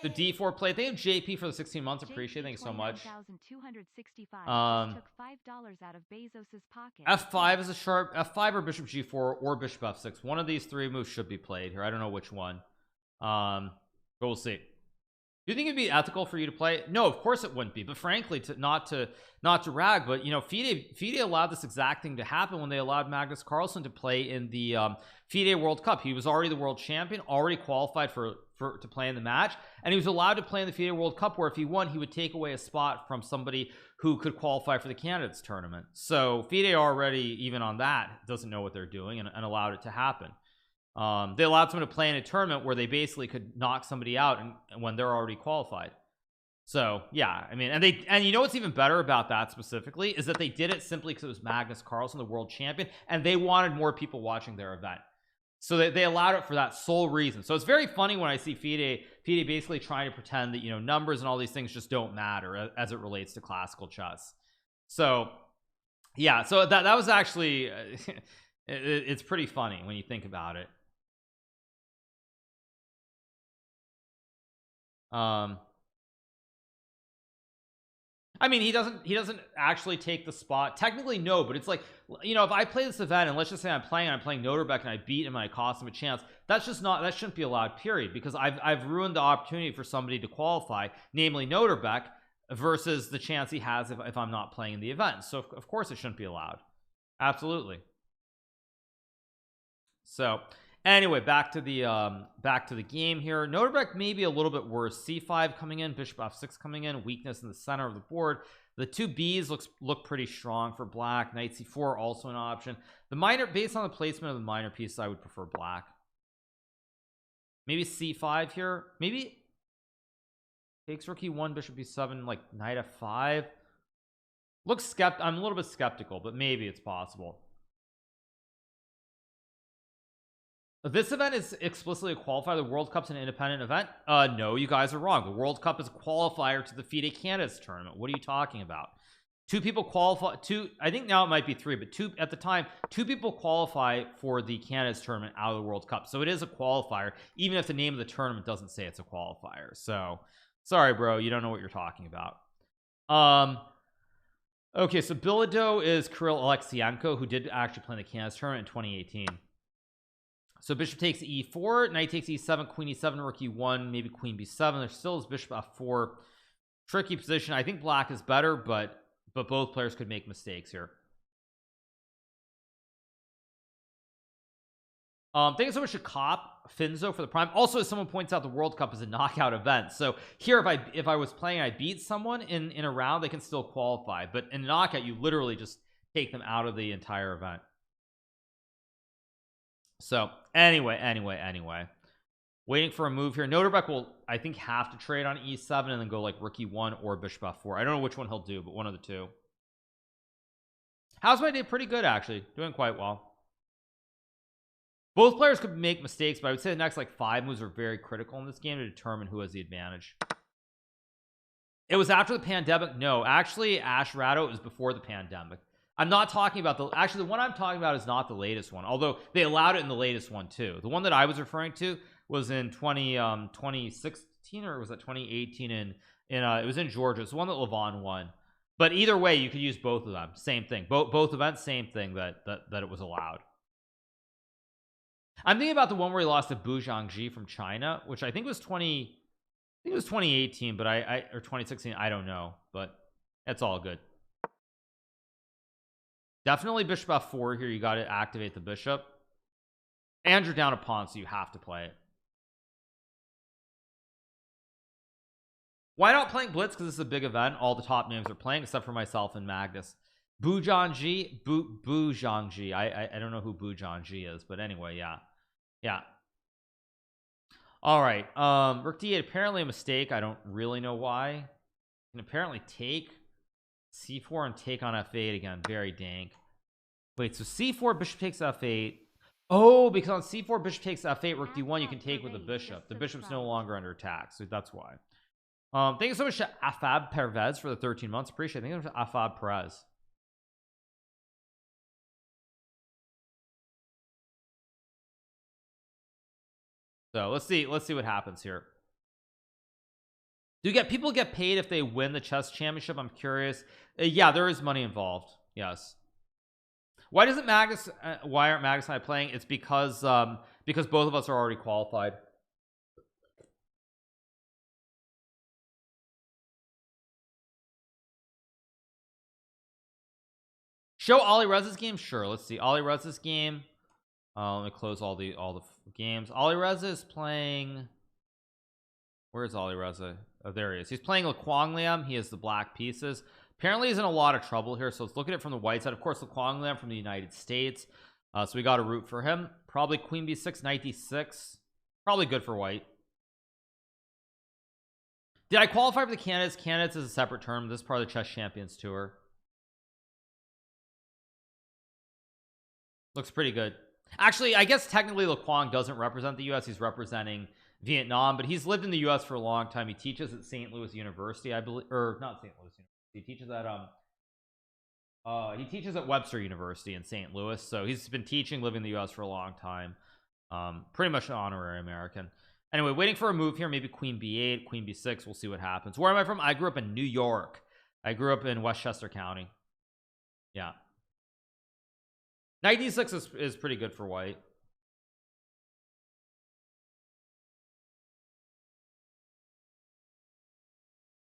The D4 play. They have JP for the 16 months. Appreciate it. Thank you so much. F5 is a sharp. F5 or Bishop G4 or Bishop F6. One of these 3 moves should be played here. I don't know which one. But we'll see. Do you think it'd be ethical for you to play? No, of course it wouldn't be. But frankly, not to rag, but you know, FIDE allowed this exact thing to happen when they allowed Magnus Carlsen to play in the FIDE World Cup. He was already the world champion, already qualified to play in the match, and he was allowed to play in the FIDE World Cup, where if he won, he would take away a spot from somebody who could qualify for the candidates tournament. So FIDE already, even on that, doesn't know what they're doing and allowed it to happen. They allowed someone to play in a tournament where they basically could knock somebody out and when they're already qualified. So yeah, I mean, and you know what's even better about that specifically is that they did it simply because it was Magnus Carlsen, the world champion, and they wanted more people watching their event. So they allowed it for that sole reason. So it's very funny when I see FIDE basically trying to pretend that, you know, numbers and all these things just don't matter as it relates to classical chess. So yeah, so that was actually it's pretty funny when you think about it. I mean, he doesn't actually take the spot technically, no, but it's like, you know, if I play this event and let's just say I'm playing Noterbeck and I beat him and I cost him a chance, that shouldn't be allowed, period, because I've ruined the opportunity for somebody to qualify, namely Noterbeck, versus the chance he has if I'm not playing the event. So of course it shouldn't be allowed. Absolutely. So anyway, back to the game here. Noterbeck maybe a little bit worse. C5 coming in, Bishop F6 coming in, weakness in the center of the board. The 2 Bs look pretty strong for black. Knight C4 also an option. The minor, based on the placement of the minor pieces, I would prefer black. Maybe C5 here. Maybe takes rook E1, Bishop B7, like Knight F5. I'm a little bit skeptical, but maybe it's possible. This event is explicitly a qualifier. The World Cup's an independent event. No, you guys are wrong. The World Cup is a qualifier to the FIDE Candidates tournament. What are you talking about? 2 people qualify. I think now it might be 3, but 2 at the time. 2 people qualify for the Candidates tournament out of the World Cup, so it is a qualifier, even if the name of the tournament doesn't say it's a qualifier. So sorry, bro, you don't know what you're talking about. Okay, so Bilodeau is Kirill Alexienko, who did actually play in the Candidates tournament in 2018. So bishop takes e4, knight takes e7, queen e7, rook e1, maybe queen b7. There still is bishop f4. Tricky position. I think black is better, but both players could make mistakes here. Thank you so much to Cop Finzo for the prime. Also, as someone points out, the World Cup is a knockout event. So here, if I was playing, I beat someone in a round, they can still qualify. But in a knockout, you literally just take them out of the entire event. So anyway, waiting for a move here. Noterbeck will, I think, have to trade on e7 and then go like rook e1 or bishop f4. I don't know which one he'll do, but one of the 2. How's my day? Pretty good, actually. Doing quite well. Both players could make mistakes, but I would say the next like 5 moves are very critical in this game to determine who has the advantage. It was after the pandemic. No, actually Ash Ratto was before the pandemic. I'm not talking about the one I'm talking about is not the latest one, although they allowed it in the latest one too. The one that I was referring to was in 2016 or was that 2018 in it was in Georgia. It's the one that Levon won. But either way, you could use both of them. Same thing. Both events, same thing that it was allowed. I'm thinking about the one where he lost to Bu Zhangji from China, which I think was 2018, but or 2016, I don't know, but it's all good. Definitely bishop f4 here. You got to activate the bishop, and you're down a pawn, so you have to play it. Why not playing Blitz? Because this is a big event. All the top names are playing except for myself and Magnus. Bu Zhangji. I don't know who Bu Zhangji is, but anyway, yeah. All right. Rook d8, apparently a mistake. I don't really know why. Can apparently take c4 and take on f8 again. Very dank. Wait, so c4 bishop takes f8. Oh, because on c4 bishop takes f8 rook d1 you can take with the bishop. The bishop's no longer under attack, so that's why. Thank you so much to Afab Pervez for the 13 months. Appreciate it. Thank you to Afab Perez. So let's see what happens here. Do people get paid if they win the chess championship? I'm curious. Yeah, there is money involved. Yes. Why aren't Magnus and I playing? It's because both of us are already qualified. Show Ali Rez's game? Sure. Let's see. Ali Rez's game. Let me close all the games. Ali Reza is playing. Where's Ali Reza? Oh, there he is. He's playing Laquang Liam. He has the black pieces. Apparently he's in a lot of trouble here, so let's look at it from the white side. Of course, Laquang Liam from the United States, so we got to root for him. Probably queen b6, knight d6. Probably good for white. Did I qualify for the candidates? Candidates is a separate term. This is part of the Chess Champions Tour. Looks pretty good. Actually, I guess technically Laquang doesn't represent the US. He's representing Vietnam, but he's lived in the US for a long time. He teaches at St. Louis University, I believe, or not St. Louis University. He teaches at Webster University in St. Louis. So he's been teaching, living in the US for a long time. Pretty much an honorary American. Anyway, waiting for a move here, maybe queen b8, queen b6. We'll see what happens. Where am I from? I grew up in New York. I grew up in Westchester County. Yeah. Knight d6 is pretty good for white.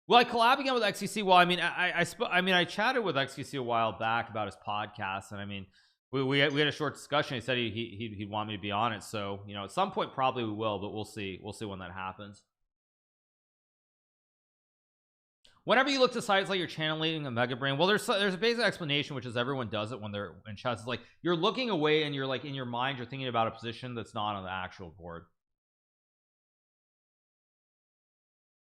Will I collab again with XQC? Well, I mean, I chatted with XQC a while back about his podcast, and I mean, we had a short discussion. He said he'd want me to be on it, so you know, at some point probably we will, but we'll see when that happens. Whenever you look to sites like you're channeling a mega brain, well, there's a basic explanation, which is everyone does it when they're in chess. It's like you're looking away and you're like in your mind you're thinking about a position that's not on the actual board.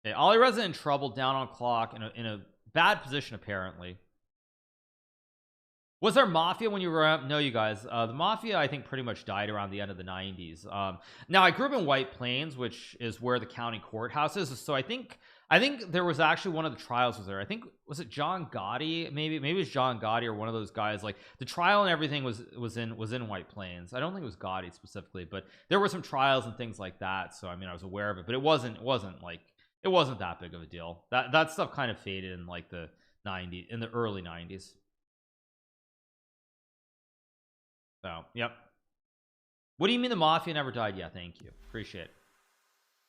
Okay, Ali Reza in trouble, down on clock, in a bad position apparently. Was there Mafia when you were up? No, you guys. The Mafia I think pretty much died around the end of the 90s. Now I grew up in White Plains, which is where the county courthouse is. So I think there was actually one of the trials was there. I think was it John Gotti? Maybe it was John Gotti or one of those guys. Like the trial and everything was in White Plains. I don't think it was Gotti specifically, but there were some trials and things like that. So I mean, I was aware of it, but it wasn't that big of a deal. That stuff kind of faded in like the 90s, in the early 90s. So yep. What do you mean the Mafia never died? Yeah, thank you, appreciate it.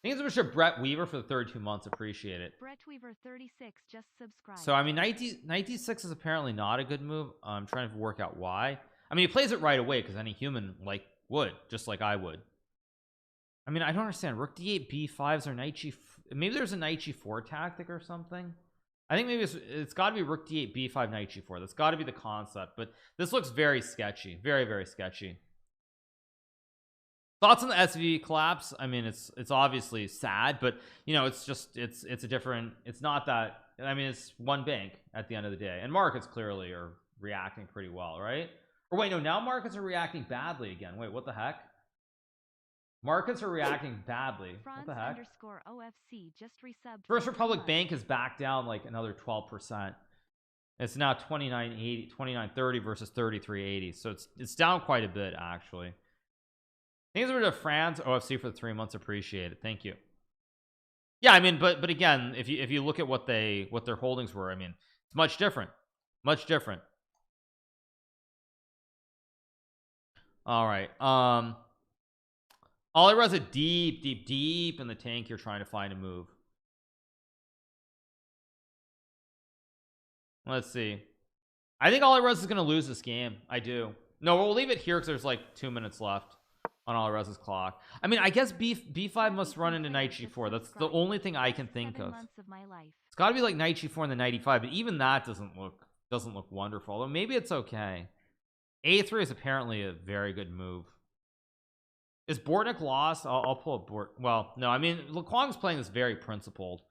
Thank you so much to Brett Weaver for the 32 months. Appreciate it. Brett Weaver 36 just subscribed. So I mean, knight d6 is apparently not a good move. I'm trying to work out why. I mean, he plays it right away because any human like would, just like I would. I mean, I don't understand. Rook d8, b5s, or knight g. Maybe there's a knight g4 tactic or something. I think maybe it's got to be rook d8, b5, knight g4. That's got to be the concept. But this looks very sketchy, very, very sketchy. Thoughts on the SV collapse? I mean, it's obviously sad, but you know, it's just it's a different. It's not that. I mean, it's one bank at the end of the day, and markets clearly are reacting pretty well, right? Or wait, no, now markets are reacting badly again. Wait, what the heck? Markets are reacting badly. What the heck? _OFC just resubbed. First Republic Bank is back down like another 12%. It's now 29.30 versus 33.80, so it's down quite a bit actually. Thanks over to France OFC for the 3 months. Appreciate it. Thank you. Yeah, I mean, but again, if you look at what their holdings were, I mean, it's much different. All right. Oliver has a deep in the tank here trying to find a move. Let's see. I think Olirez is going to lose this game. I do. No, we'll leave it here because there's like 2 minutes left on Olirez's clock. I mean, I guess B5 must run into knight g4. That's the only thing I can think of. It's got to be like knight g4 and the knight e5, but even that doesn't look wonderful. Although maybe it's okay. A3 is apparently a very good move. Is Bortnik lost? I'll pull up Bort. Well, no, I mean, Lequang's playing this very principled.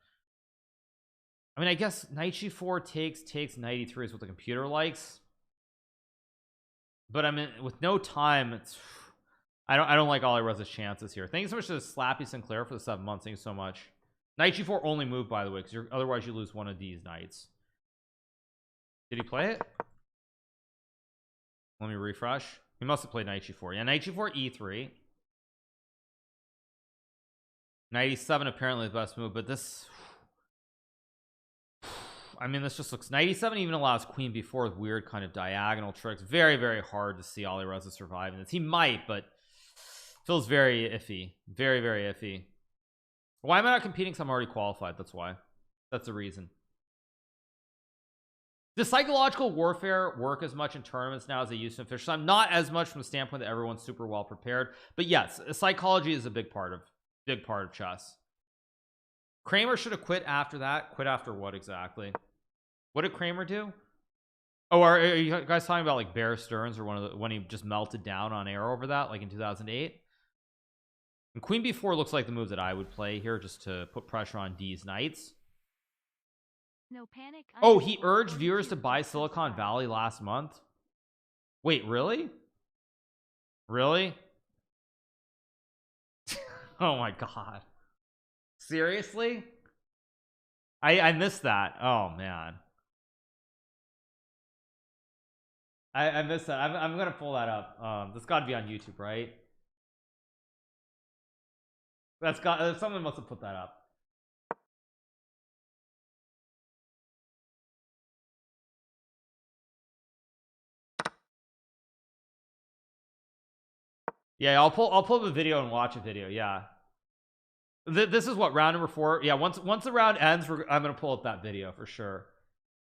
I mean, I guess knight g4 takes knight e3 is what the computer likes. But I mean, with no time, it's I don't like Olirez's chances here. Thank you so much to Slappy Sinclair for the 7 months. Thank you so much. Knight g4 only move, by the way, because otherwise you lose one of these knights. Did he play it? Let me refresh. He must have played knight g4. Yeah, knight g4 e3. Knight e7 apparently the best move, but this, I mean, this just looks, knight e7 even allows queen b4 with weird kind of diagonal tricks. Very, very hard to see Olirez surviving this. He might, but feels very iffy. Very, very iffy. Why am I not competing? Because I'm already qualified. That's why. That's the reason. Does psychological warfare work as much in tournaments now as they used to in Fish Time? Not as much from the standpoint that everyone's super well prepared, but yes, psychology is a big part of chess. Kramer should have quit after that. Quit after what exactly? What did Kramer do? Oh, are you guys talking about like Bear Stearns or when he just melted down on air over that, like in 2008? And queen b4 looks like the move that I would play here, just to put pressure on D's knights. No panic. Oh, he urged viewers to buy Silicon Valley last month. Wait, really? Really? Oh my god. Seriously? I missed that. Oh man. I missed that. I'm gonna pull that up. That's gotta be on YouTube, right? Someone must have put that up. Yeah, I'll pull up a video and watch a video. Yeah, this is what round number 4. Yeah, once the round ends, I'm gonna pull up that video for sure.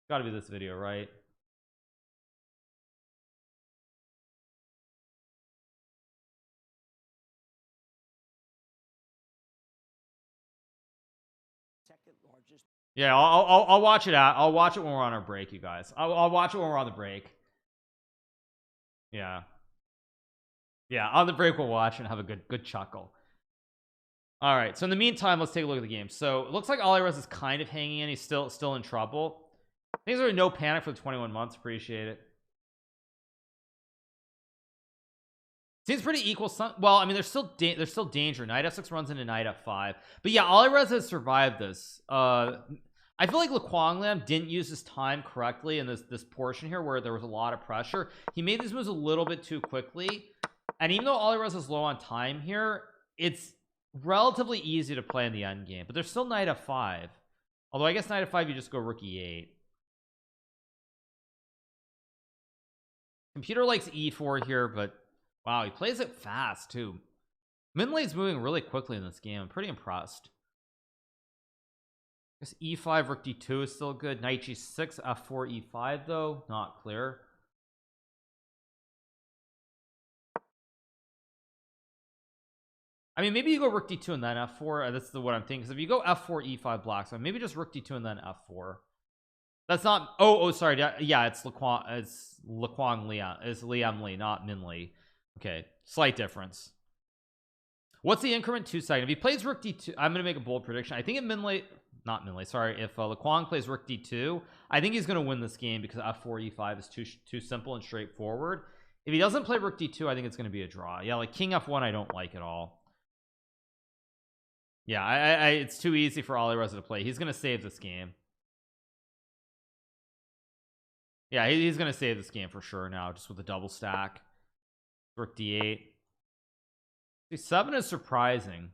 Got to be this video, right? Yeah, I'll watch it out. I'll watch it when we're on our break, you guys. I'll watch it when we're on the break. Yeah. Yeah, on the break we'll watch and have a good chuckle. All right, so in the meantime, let's take a look at the game. So it looks like Olirez is kind of hanging in. He's still in trouble. Things are no panic for the 21 months. Appreciate it. Seems pretty equal. Well, I mean, there's still danger. Knight f6 runs into knight f5, but yeah, Olirez has survived this. I feel like Lequang Lam didn't use his time correctly in this portion here where there was a lot of pressure. He made these moves a little bit too quickly. And even though Olirez is low on time here, it's relatively easy to play in the end game. But there's still knight f5. Although I guess knight f5 you just go rook e8. Computer likes e4 here, but wow, he plays it fast too. Minlay's moving really quickly in this game. I'm pretty impressed. I guess e5 rook d2 is still good. Knight g6 f4 e5 though, not clear. I mean, maybe you go rook d2 and then f4. That's what I'm thinking. Because if you go f4 e5 black, so maybe just rook d2 and then f4. That's not. Oh, sorry. Yeah, it's Lequang Liam. It's Liam Lee, not Min Lee. Okay, slight difference. What's the increment? 2 seconds. If he plays rook d2, I'm gonna make a bold prediction. I think if sorry, if Lequang plays rook d2, I think he's gonna win this game because f4 e5 is too simple and straightforward. If he doesn't play rook d2, I think it's gonna be a draw. Yeah, like king f1 I don't like at all. Yeah, it's too easy for Alireza to play. He's gonna save this game. Yeah, he's gonna save this game for sure now, just with the double stack. Rook d8. C7 is surprising.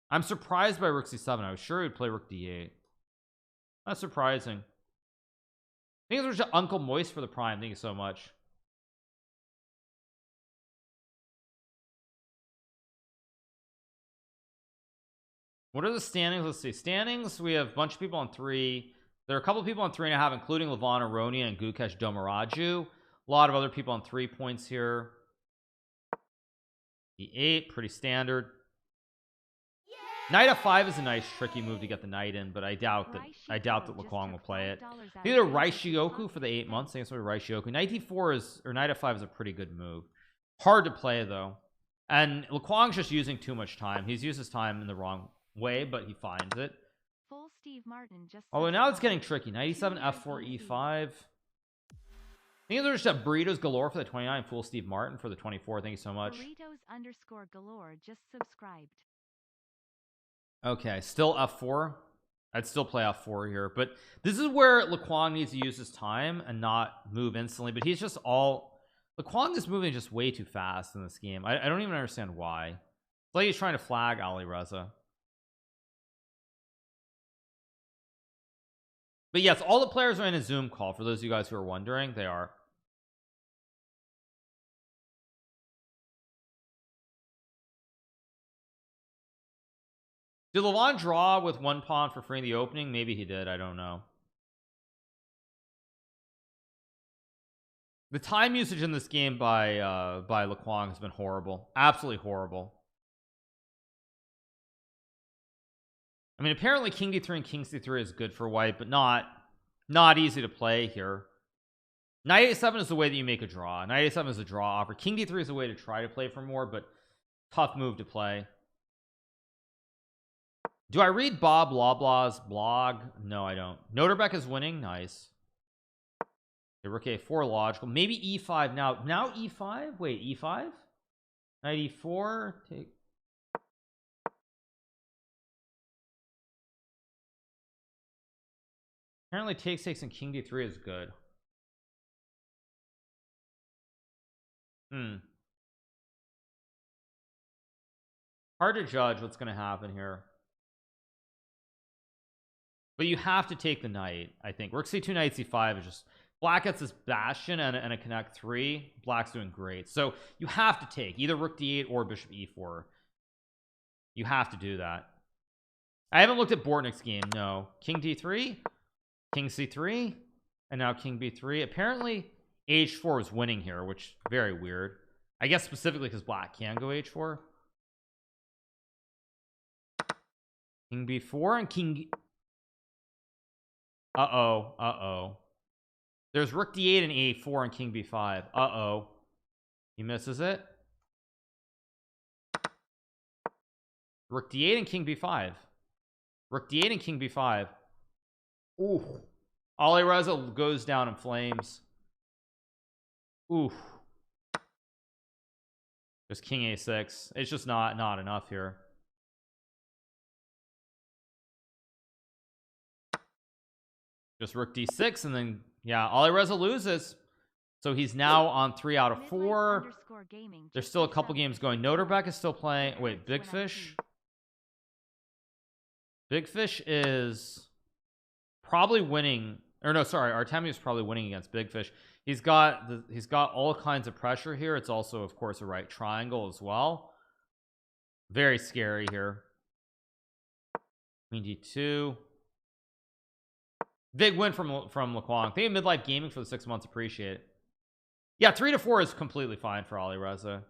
I'm surprised by rook c7. I was sure he'd play rook d8. That's surprising. Thank you so much, Uncle Moist, for the prime. Thank you so much. What are the standings? Let's see. Standings, we have a bunch of people on 3. There are a couple of people on 3.5, including Levon Aronia and Gukesh Domaraju. A lot of other people on 3 points here. E8, pretty standard. Knight f5 is a nice tricky move to get the knight in, but I doubt that Laquang will play it. Either Raishioku for the 8 months. I think it's Raishioku. Knight d4 is, or Knight f5 is a pretty good move. Hard to play though, and Laquang's just using too much time. He's used his time in the wrong way, but he finds it. Full Steve Martin just although now it's getting tricky. Knight e7, f4, e5. I think there's just burritos galore for the 29. Full Steve Martin for the 24. Thank you so much. Burritos_galore just subscribed. Okay, still f4. I'd still play f4 here, but this is where Laquang needs to use his time and not move instantly. But he's just Laquang is moving just way too fast in this game. I don't even understand why. It's like he's trying to flag Alireza. But yes, all the players are in a Zoom call. For those of you guys who are wondering, they are. Did Levon draw with 1 pawn for free in the opening? Maybe he did. I don't know. The time usage in this game by Laquang has been horrible. Absolutely horrible. I mean, apparently King d3 and King c3 is good for white, but not easy to play here. Knight a7 is the way that you make a draw. Knight a7 is a draw offer. King d3 is a way to try to play for more, but tough move to play. Do I read Bob Loblaw's blog? No, I don't. Noterbeck is winning. Nice. Okay, rook a4 logical. Maybe e5 now. Now e5? Wait, e5? Knight e4. Take. Apparently takes and king d3 is good. Hard to judge what's going to happen here. But you have to take the knight, I think. Rook c2, knight c5 is just... Black gets this bastion and a connect 3. Black's doing great. So you have to take either rook d8 or bishop e4. You have to do that. I haven't looked at Bortnick's game. No. King d3, king c3, and now king b3. Apparently h4 is winning here, which is very weird. I guess specifically because black can go h4. King b4 and king... Uh-oh. There's rook d8 and a4 and king b5. Uh-oh. He misses it. Rook d8 and king b5. Rook d8 and king b5. Ooh. Alireza goes down in flames. Ooh. There's king a6. It's just not enough here. Just rook d6 and then yeah, Alireza loses. So he's now on 3 out of 4. There's still a couple games going. Noterbeck is still playing. Wait, Big Fish. Big Fish is probably winning. Or no, sorry, Artemi is probably winning against Big Fish. He's got all kinds of pressure here. It's also, of course, a right triangle as well. Very scary here. Queen d2. Big win from Laquang. Thank you, Midlife Gaming, for the 6 months. Appreciate it. Yeah, 3 to 4 is completely fine for Alireza.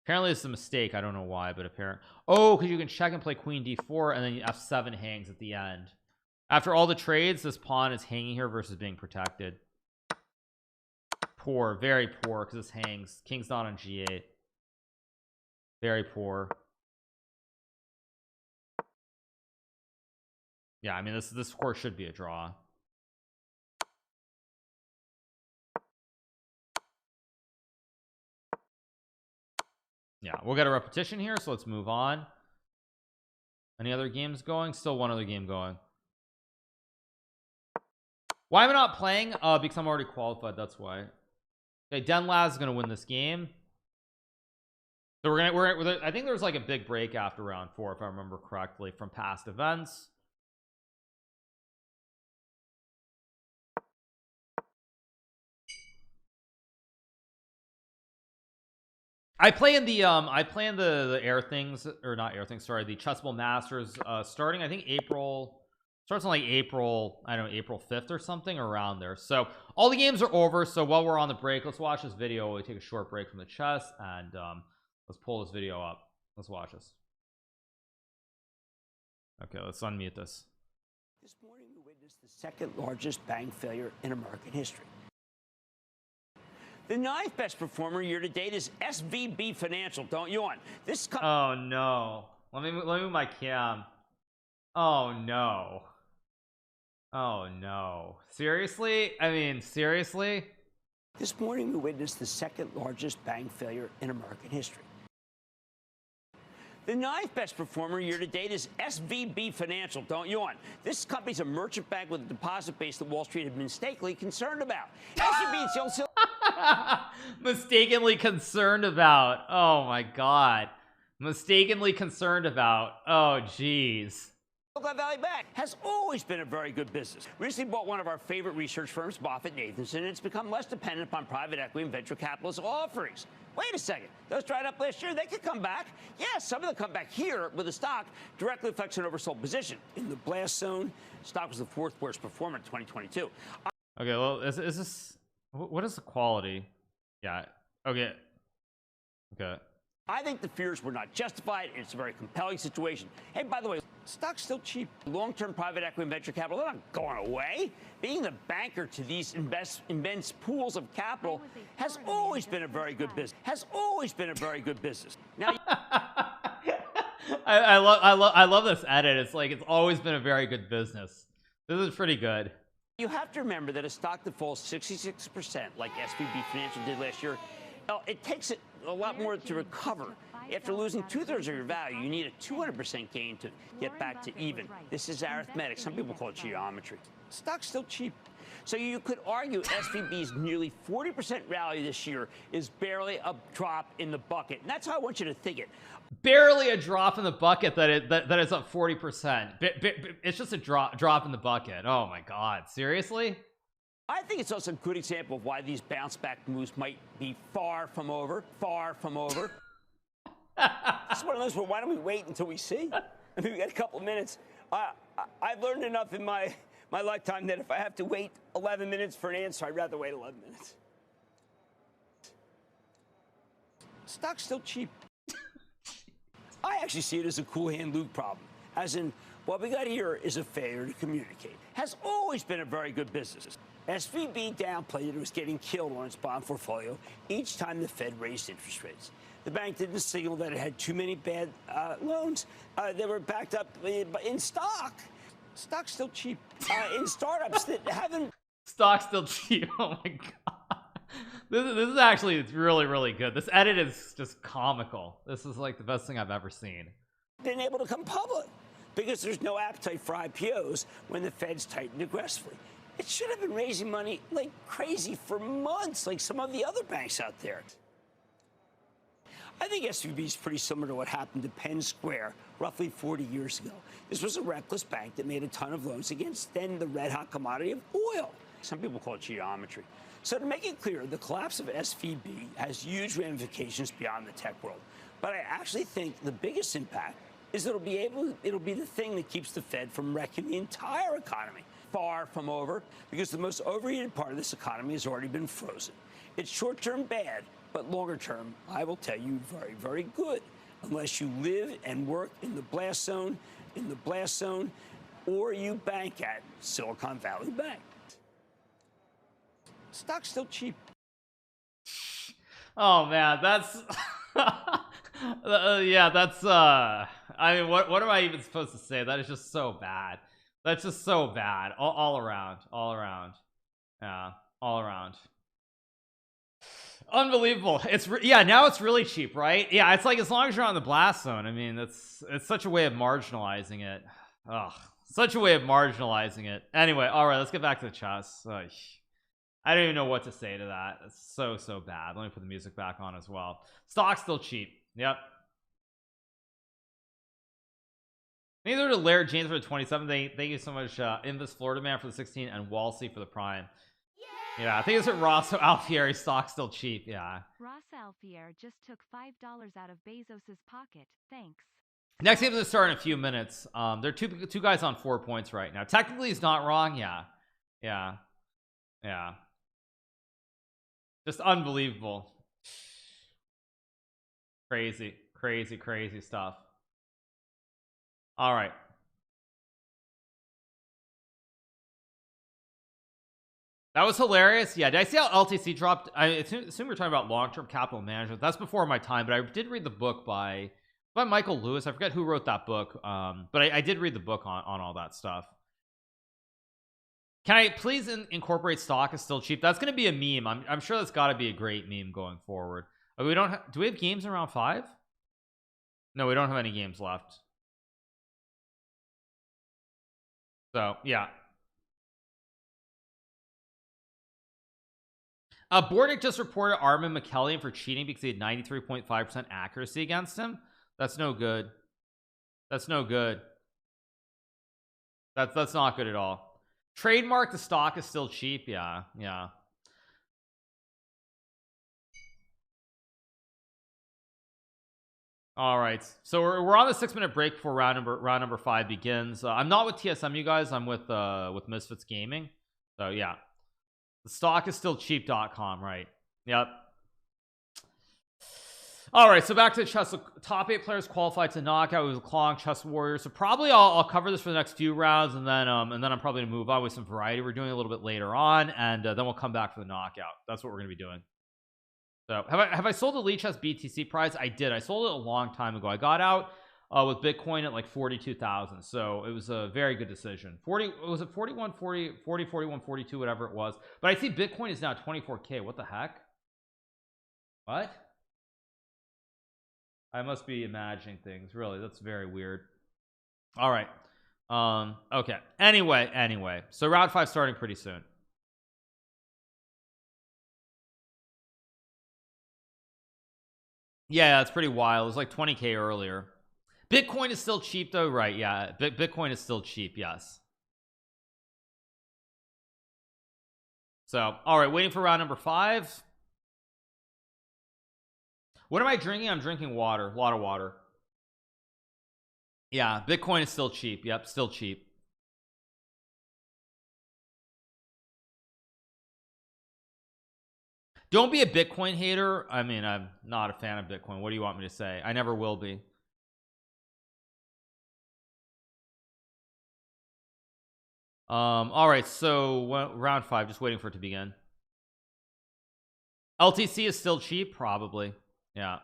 Apparently it's a mistake. I don't know why, but apparently. Oh, because you can check and play queen d4 and then f7 hangs at the end. After all the trades, this pawn is hanging here versus being protected. Poor, very poor, because this hangs. King's not on g8. Very poor. Yeah, I mean this of course should be a draw. Yeah, we'll get a repetition here, so let's move on. Any other games going? Still one other game going. Why am I not playing? Because I'm already qualified, that's why. Okay, Denlaz is gonna win this game. So we're I think there was like a big break after round 4 if I remember correctly from past events. I play in the air things, or not air things, sorry, the Chessable Masters starting I think April, starts on like April, I don't know, April 5th or something around there. So all the games are over, so while we're on the break, let's watch this video. We take a short break from the chess and let's pull this video up. Let's watch this. Okay, let's unmute this. This morning we witnessed the second largest bank failure in American history. The 9th best performer year to date is SVB Financial. Don't yawn. This oh no. Let me move my cam. Oh no. Oh no. Seriously? I mean, seriously? This morning we witnessed the second largest bank failure in American history. The 9th best performer year to date is SVB Financial. Don't yawn. This company's a merchant bank with a deposit base that Wall Street had been mistakenly concerned about. SVB is mistakenly concerned about. Oh my god. Mistakenly concerned about. Oh geez. Silicon Valley Bank has always been a very good business. Recently bought one of our favorite research firms, Moffett-Nathanson, and it's become less dependent upon private equity and venture capitalist offerings. Wait a second. Those dried up last year, they could come back. Yeah, some of them come back here, but the stock directly affects an oversold position. In the blast zone, stock was the 4th worst performer in 2022. Okay, well, is this... What is the quality? Yeah. Okay. Okay. I think the fears were not justified, and it's a very compelling situation. Hey, by the way, stock's still cheap. Long-term private equity and venture capital, they're not going away. Being the banker to these immense pools of capital has always been a very good business. Has always been a very good business. Now, I love this edit. It's like it's always been a very good business. This is pretty good. You have to remember that a stock that falls 66%, like SVB Financial did last year, it takes it a lot more to recover. After losing 2/3 of your value, you need a 200% gain to get back to even. This is arithmetic. Some people call it geometry. Stock's still cheap. So you could argue SVB's nearly 40% rally this year is barely a drop in the bucket. And that's how I want you to think it. Barely a drop in the bucket that it's up 40%. It's just a drop in the bucket. Oh my god, seriously? I think it's also a good example of why these bounce back moves might be far from over. Far from over. It's one of those where why don't we wait until we see? I mean, we got a couple of minutes. I've learned enough in my lifetime that if I have to wait 11 minutes for an answer, I'd rather wait 11 minutes. Stock's still cheap. I actually see it as a cool hand Luke problem. As in, what we got here is a failure to communicate. Has always been a very good business. SVB downplayed that it was getting killed on its bond portfolio each time the Fed raised interest rates. The bank didn't signal that it had too many bad loans. They were backed up in stock. Stock's still cheap. In startups that haven't... Stock's still cheap. Oh my god. This is actually, it's really, really good. This edit is just comical. This is like the best thing I've ever seen. Been able to come public because there's no appetite for IPOs when the Fed's tightened aggressively. It should have been raising money like crazy for months, like some of the other banks out there. I think SVB is pretty similar to what happened to Penn Square roughly 40 years ago. This was a reckless bank that made a ton of loans against then the red-hot commodity of oil. Some people call it geometry. So to make it clear, the collapse of SVB has huge ramifications beyond the tech world. But I actually think the biggest impact is it'll be the thing that keeps the Fed from wrecking the entire economy. Far from over, because the most overheated part of this economy has already been frozen. It's short-term bad, but longer-term, I will tell you, very, very good. Unless you live and work in the blast zone, or you bank at Silicon Valley Bank. Stock's still cheap. Oh man, that's yeah, that's I mean, what am I even supposed to say? That is just so bad. That's just so bad. All around. Yeah, all around. Unbelievable. Yeah, now it's really cheap, right? Yeah, it's like as long as you're on the blast zone. I mean, it's such a way of marginalizing it. Ugh, such a way of marginalizing it. Anyway, all right, let's get back to the chess. I don't even know what to say to that. It's so bad. Let me put the music back on as well. Stock's still cheap. Yep. Neither to Laird James for the 27. Thank you so much, Invis Florida Man for the 16 and Walsey for the prime. Yeah, I think it's at Ross Alfieri. Stock still cheap. Yeah. Ross Alfieri just took $5 out of Bezos's pocket. Thanks. Next game's gonna start in a few minutes. There are two guys on 4 points right now. Technically, he's not wrong. Yeah. Just unbelievable. Crazy stuff. All right. That was hilarious. Yeah, did I see how LTC dropped? I assume you're talking about long-term capital management. That's before my time, but I did read the book by Michael Lewis. I forget who wrote that book, but I did read the book on all that stuff. Can I please incorporate stock is still cheap? That's going to be a meme. I'm sure that's got to be a great meme going forward. Do we have games in round 5? No, we don't have any games left. So yeah. Bordick just reported Armin McKellian for cheating because he had 93.5% accuracy against him. That's no good. That's no good. That's not good at all. Trademark, the stock is still cheap. Yeah. All right, so we're on the 6-minute break before round number 5 begins. I'm not with TSM, you guys. I'm with Misfits Gaming. So yeah, the stock is still cheap.com, right? Yep. All right, so back to the chess. So top 8 players qualified to knockout with Klong Chess Warrior. So probably I'll cover this for the next few rounds, and then I'm probably gonna move on with some variety we're doing a little bit later on, and then we'll come back for the knockout. That's what we're gonna be doing. So have I sold the Lichess BTC prize? I did. I sold it a long time ago. I got out with Bitcoin at like 42,000. So it was a very good decision. 41, 41, 42, whatever it was. But I see Bitcoin is now 24K. What the heck? What? I must be imagining things. Really, that's very weird. All right. Okay. Anyway. So round 5 starting pretty soon. Yeah, it's pretty wild. It was like 20K earlier. Bitcoin is still cheap though, right? Yeah, Bitcoin is still cheap. Yes. So, all right, waiting for round number 5. What am I drinking? I'm drinking water, a lot of water. Yeah, Bitcoin is still cheap. Yep, still cheap. Don't be a Bitcoin hater. I mean, I'm not a fan of Bitcoin. What do you want me to say? I never will be. All right, so round 5, just waiting for it to begin. LTC is still cheap, probably. Yeah.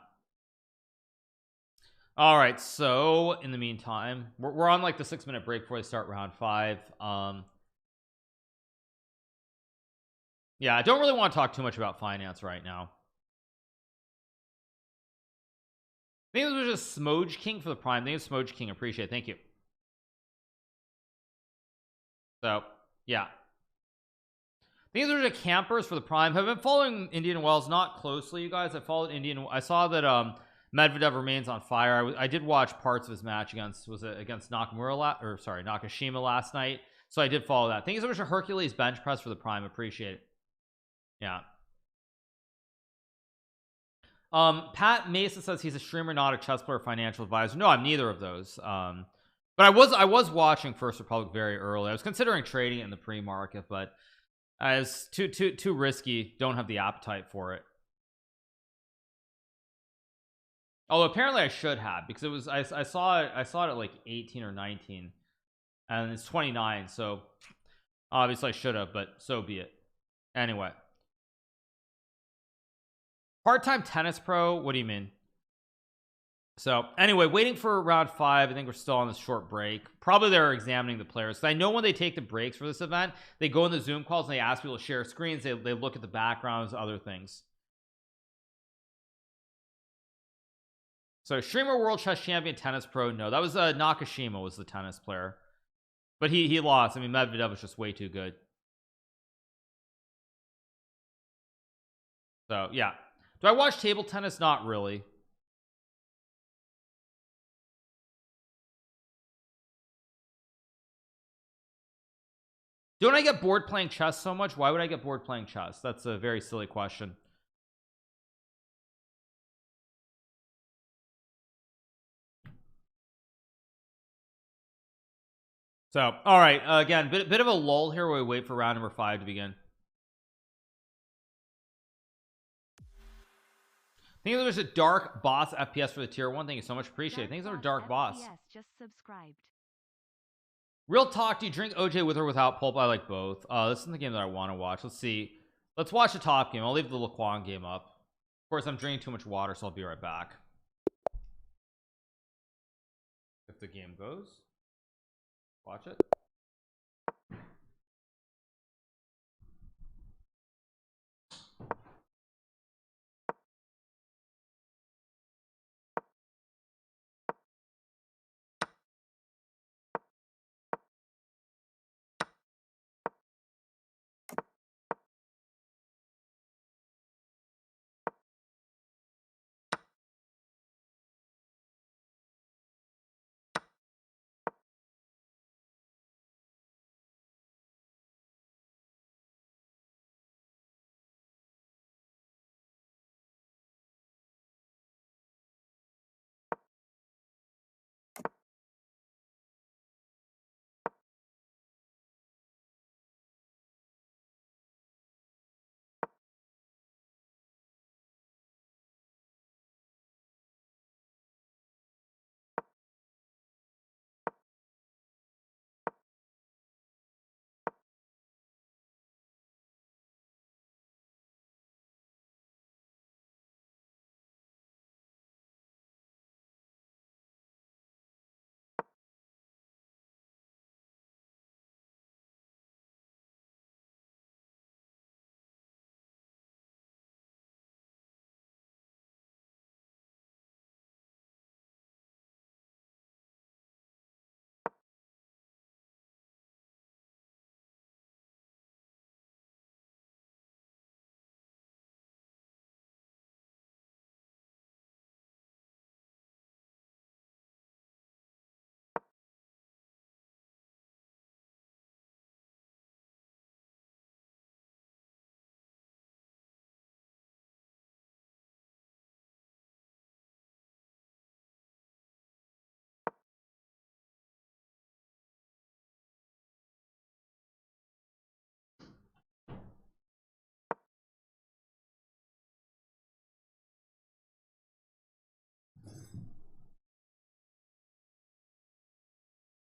All right, so in the meantime, we're on like the 6-minute break before I start round 5. Yeah, I don't really want to talk too much about finance right now. I think this was just Smoge King for the prime. Thank you, Smoge King. Appreciate it. Thank you. So yeah, these are just campers for the prime. I've been following Indian Wells not closely, you guys. I followed Indian. I saw that Medvedev remains on fire. I did watch parts of his match against Nakashima last night, so I did follow that. Thank you so much for Hercules bench press for the prime. Appreciate it. Yeah. Pat Mason says he's a streamer, not a chess player, financial advisor. No, I'm neither of those. But I was watching First Republic very early. I was considering trading it in the pre-market, but it's too risky. Don't have the appetite for it. Although apparently I should have, because it was I saw it at like 18 or 19, and it's 29. So obviously I should have, but so be it. Anyway, part-time tennis pro. What do you mean? So anyway, waiting for round 5. I think we're still on this short break. Probably they're examining the players. So I know when they take the breaks for this event, they go in the Zoom calls and they ask people to share screens. They look at the backgrounds, other things. So streamer, world chess champion, tennis pro. No, that was Nakashima was the tennis player, but he lost. I mean, Medvedev was just way too good. So yeah, do I watch table tennis? Not really. Don't I get bored playing chess so much? Why would I get bored playing chess? That's a very silly question. So all right, again, bit of a lull here while we wait for round number 5 to begin. I think there's a dark boss FPS for the tier 1. Thank you so much, appreciate it. Thanks for dark boss. Just subscribed. Real talk, do you drink OJ with or without pulp? I like both. This is the game that I want to watch. Let's see, let's watch the top game. I'll leave the Laquan game up. Of course, I'm drinking too much water, so I'll be right back if the game goes. Watch it.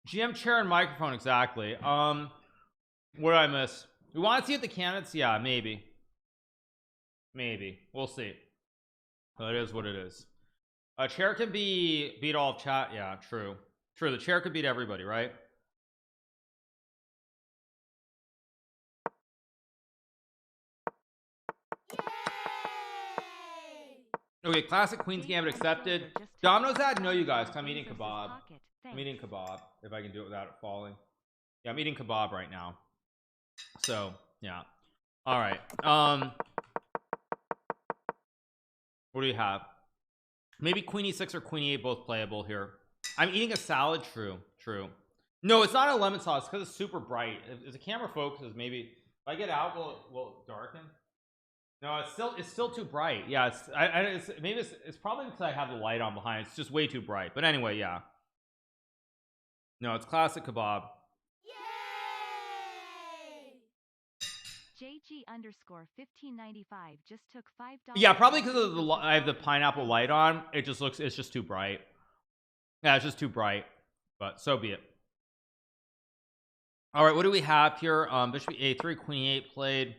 GM chair and microphone, exactly. What did I miss? We want to see if the candidates, yeah, maybe we'll see. So it is what it is. A chair can beat all of chat. Yeah, true, the chair could beat everybody, right? Okay, classic Queen's Gambit accepted. Domino's ad, no, you guys, I'm eating kebab. I'm eating kebab, if I can do it without it falling. Yeah, I'm eating kebab right now. So yeah, all right. What do you have? Maybe Queen E6 or Queen E8 both playable here. I'm eating a salad. True. No, it's not a lemon sauce because it's super bright. If the camera focuses, maybe if I get out, will it darken? No, it's still too bright. Yeah, it's probably because I have the light on behind. It's just way too bright. But anyway, yeah. No, it's classic kebab. JG_1595 just took $5. Yeah, probably because of I have the pineapple light on. It's just too bright. Yeah, it's just too bright. But so be it. All right, what do we have here? Bishop A3, Queen E8 played.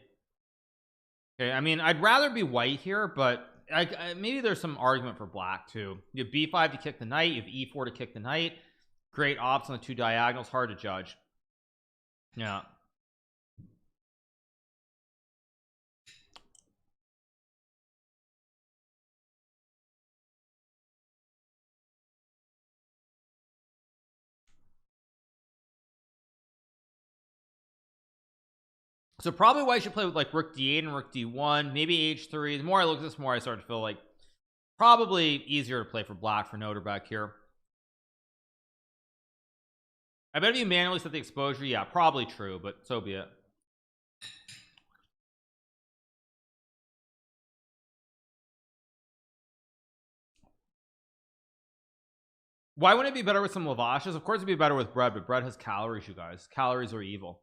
Okay, I mean, I'd rather be white here, but maybe there's some argument for black too. You have B5 to kick the knight, you have E4 to kick the knight. Great ops on the two diagonals, hard to judge. Yeah. So probably why I should play with like rook d8 and rook d1, maybe h3. The more I look at this, the more I start to feel like probably easier to play for black for Noterbeck here. I bet if you manually set the exposure, yeah, probably true, but so be it. Why wouldn't it be better with some lavages? Of course it'd be better with bread, but bread has calories, you guys. Calories are evil.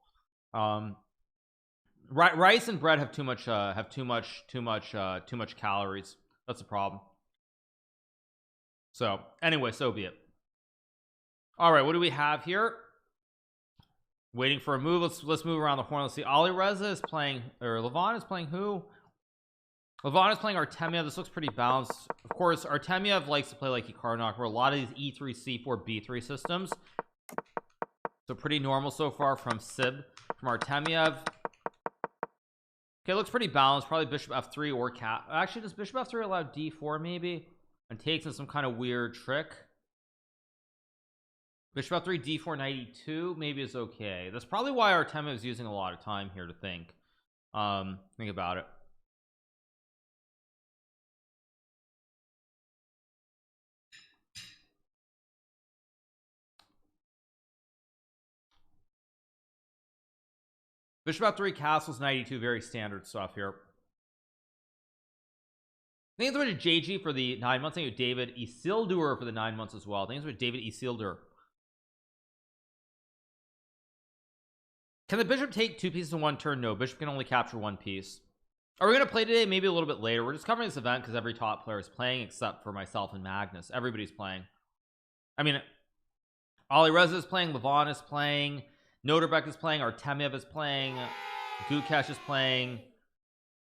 Rice and bread have too much calories. That's the problem. So anyway, so be it. All right, what do we have here? Waiting for a move. Let's move around the horn. Let's see. Ali Reza is playing, or Levon is playing who? Levon is playing Artemiev. This looks pretty balanced. Of course, Artemiev likes to play like Hikaru knocker. A lot of these E3, C4, B3 systems. So pretty normal so far from Sib, from Artemiev. Okay, looks pretty balanced. Probably bishop f3 or cat. Actually, does bishop f3 allow d4 maybe? And takes in some kind of weird trick. Bishop f3, d4, knight e2 maybe is okay. That's probably why Artemiev is using a lot of time here to think. Think about it. Bishop f3, castles, knight e2, very standard stuff here. I think it's with JG for the 9 months. I think it's David Isildur for the 9 months as well. I think it's with David Isildur. Can the bishop take 2 pieces in 1 turn? No, bishop can only capture 1 piece. Are we going to play today? Maybe a little bit later. We're just covering this event because every top player is playing except for myself and Magnus. Everybody's playing. I mean, Ali Reza is playing, Levon is playing, Noterbeck is playing, Artemiev is playing, Gukesh is playing,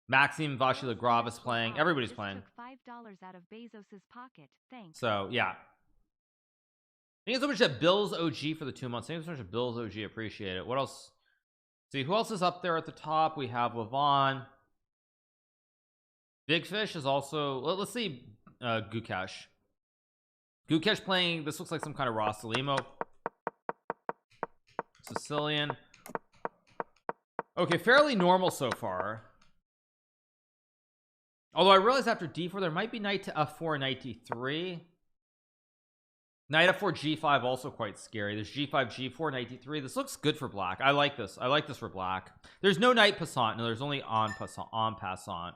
Maxim Vashilagrov is playing. Everybody's playing. Took $5 out of Bezos's pocket. Thanks. So yeah, thank you so much to Bill's OG for the 2 months. Thank you so much to Bill's OG. Appreciate it. What else? See who else is up there at the top. We have Levon. Big Fish is also, let's see, Gukesh. Gukesh playing, this looks like some kind of Rossalimo. Sicilian. Okay, fairly normal so far. Although I realize after d4 there might be knight to f4, knight d3. Knight f4, g5 also quite scary. There's g5, g4, knight d3. This looks good for black. I like this. I like this for black. There's no knight passant. No, there's only en passant.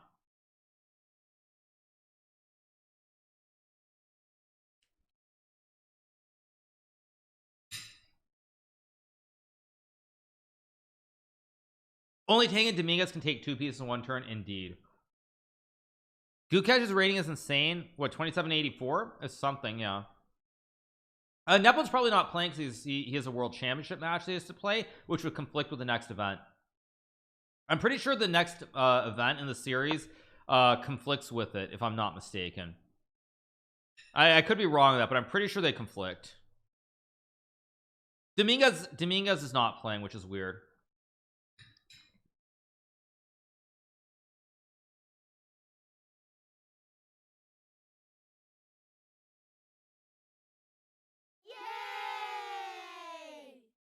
Only Tangan Dominguez can take 2 pieces in 1 turn. Indeed. Gukesh's rating is insane. What, 2784? It's something, yeah. Neplin's probably not playing because he has a world championship match he has to play, which would conflict with the next event. I'm pretty sure the next event in the series conflicts with it, if I'm not mistaken. I could be wrong on that, but I'm pretty sure they conflict. Dominguez is not playing, which is weird.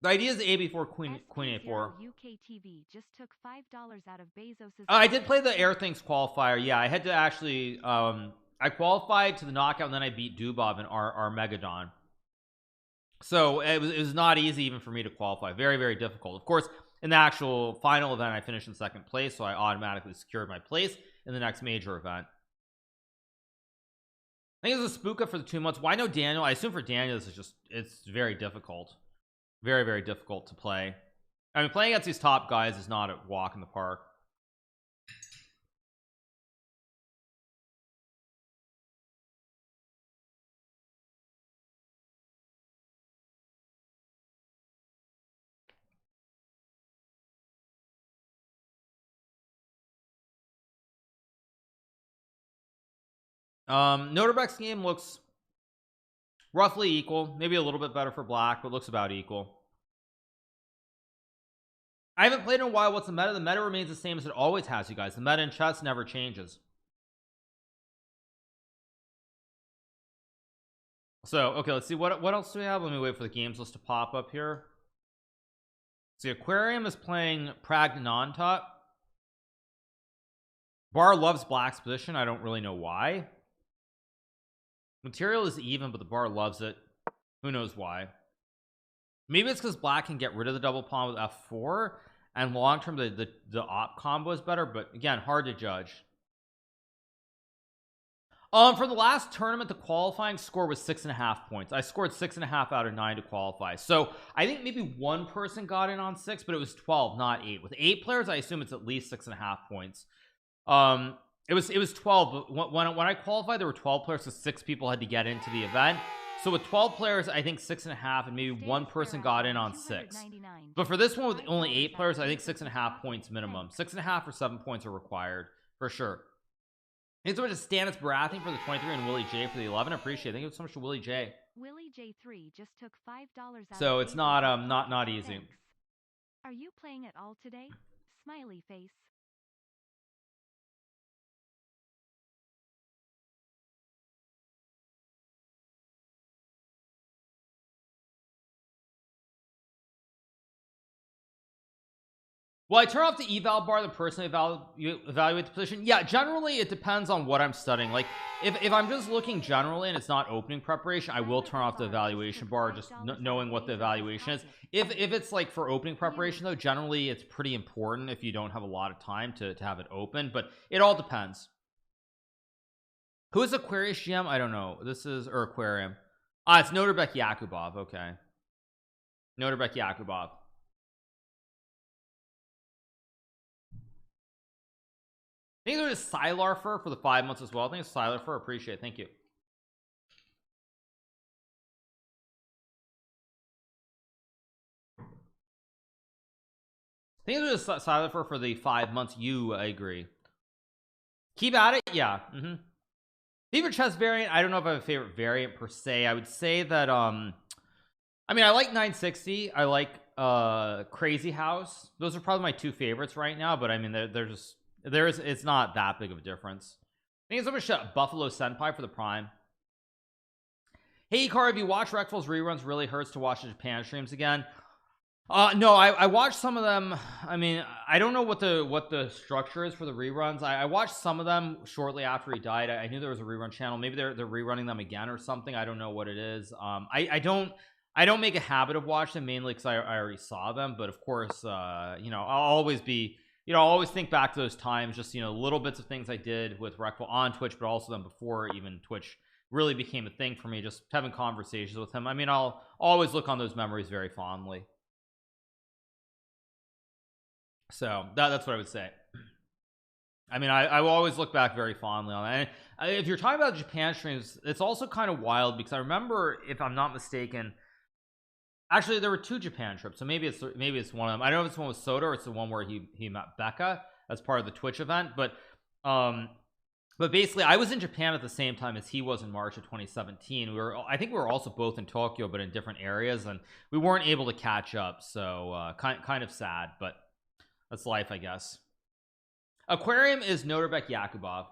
The idea is a before queen a4. UKTV just took $5 out of Bezos's. I did play the Air Things qualifier. Yeah, I had to actually I qualified to the knockout and then I beat Dubov in our Megadon. So it was not easy even for me to qualify. Very, very difficult. Of course, in the actual final event I finished in 2nd place, so I automatically secured my place in the next major event. I think it's a spooka for the 2 months. Why no Daniel? I assume for Daniel this is just, it's very difficult. Very, very difficult to play. I mean, playing against these top guys is not a walk in the park. Noterbeck's game looks roughly equal, maybe a little bit better for black, but looks about equal. I haven't played in a while. What's the meta? The meta remains the same as it always has, you guys. The meta in chess never changes. So okay, let's see what else do we have. Let me wait for the games list to pop up here. See, Aquarium is playing Prague non-top. Bar loves Black's position. I don't really know why. Material is even, but the Bar loves it. Who knows why? Maybe it's because Black can get rid of the double pawn with f4, and long term the op combo is better, but again, hard to judge. For the last tournament, the qualifying score was 6.5 points. I scored 6.5 out of 9 to qualify. So I think maybe one person got in on 6, but it was 12, not 8. With 8 players, I assume it's at least 6.5 points. It was 12, but when I qualified, there were 12 players, so 6 people had to get into the event. So with 12 players, I think 6.5, and maybe one person got in on 6. But for this one with only 8 players, I think 6.5 points minimum. 6.5 or 7 points are required for sure. Thanks so much to Stannis Baratheon for the 23 and Willie J for the 11. Appreciate it. Thank you so much to Willie J. Willie J3 just took $5 out. So of it's not Bezos' not easy. Thanks. Are you playing at all today? Smiley face. Well, I turn off the eval bar the person evaluate the position. Yeah, generally it depends on what I'm studying. Like if I'm just looking generally and it's not opening preparation, I will turn off the evaluation bar, just knowing what the evaluation is. If it's like for opening preparation though, generally it's pretty important if you don't have a lot of time to have it open, but it all depends. Who is Aquarius GM? I don't know. This is or Aquarium. It's Noterbek Yakubov. Okay, Noterbek Yakubov. I think there's Sylarfer for the 5 months as well. I think it's Sylarfer. Appreciate it. Thank you. I think there's Sylarfer for the 5 months. I agree. Keep at it. Yeah. Favorite chess variant. I don't know if I have a favorite variant per se. I would say that I mean I like 960. I like Crazy House. Those are probably my 2 favorites right now, but I mean they're just it's not that big of a difference. Thank you so much to Buffalo Senpai for the Prime. Hey Hikaru, have you watched Rekful's reruns? Really hurts to watch the Japan streams again. No, I watched some of them. I mean, I don't know what the structure is for the reruns. I watched some of them shortly after he died. I knew there was a rerun channel. Maybe they're rerunning them again or something. I don't know what it is. I don't make a habit of watching them mainly because I already saw them. But of course, you know, I'll always be. You know, I always think back to those times, just, you know, little bits of things I did with Rekful on Twitch, but also then before even Twitch really became a thing for me, just having conversations with him. I mean, I'll always look on those memories very fondly. So that's what I would say. I mean, I will always look back very fondly on that. And if you're talking about Japan streams, it's also kind of wild because I remember, if I'm not mistaken, actually there were 2 Japan trips, so maybe it's one of them. I don't know if it's one with Soda or it's the one where he met Becca as part of the Twitch event, but basically I was in Japan at the same time as he was in March of 2017. I think we were also both in Tokyo but in different areas, and we weren't able to catch up, so kind of sad, but that's life, I guess. Aquarium is Noterbek Yakubov.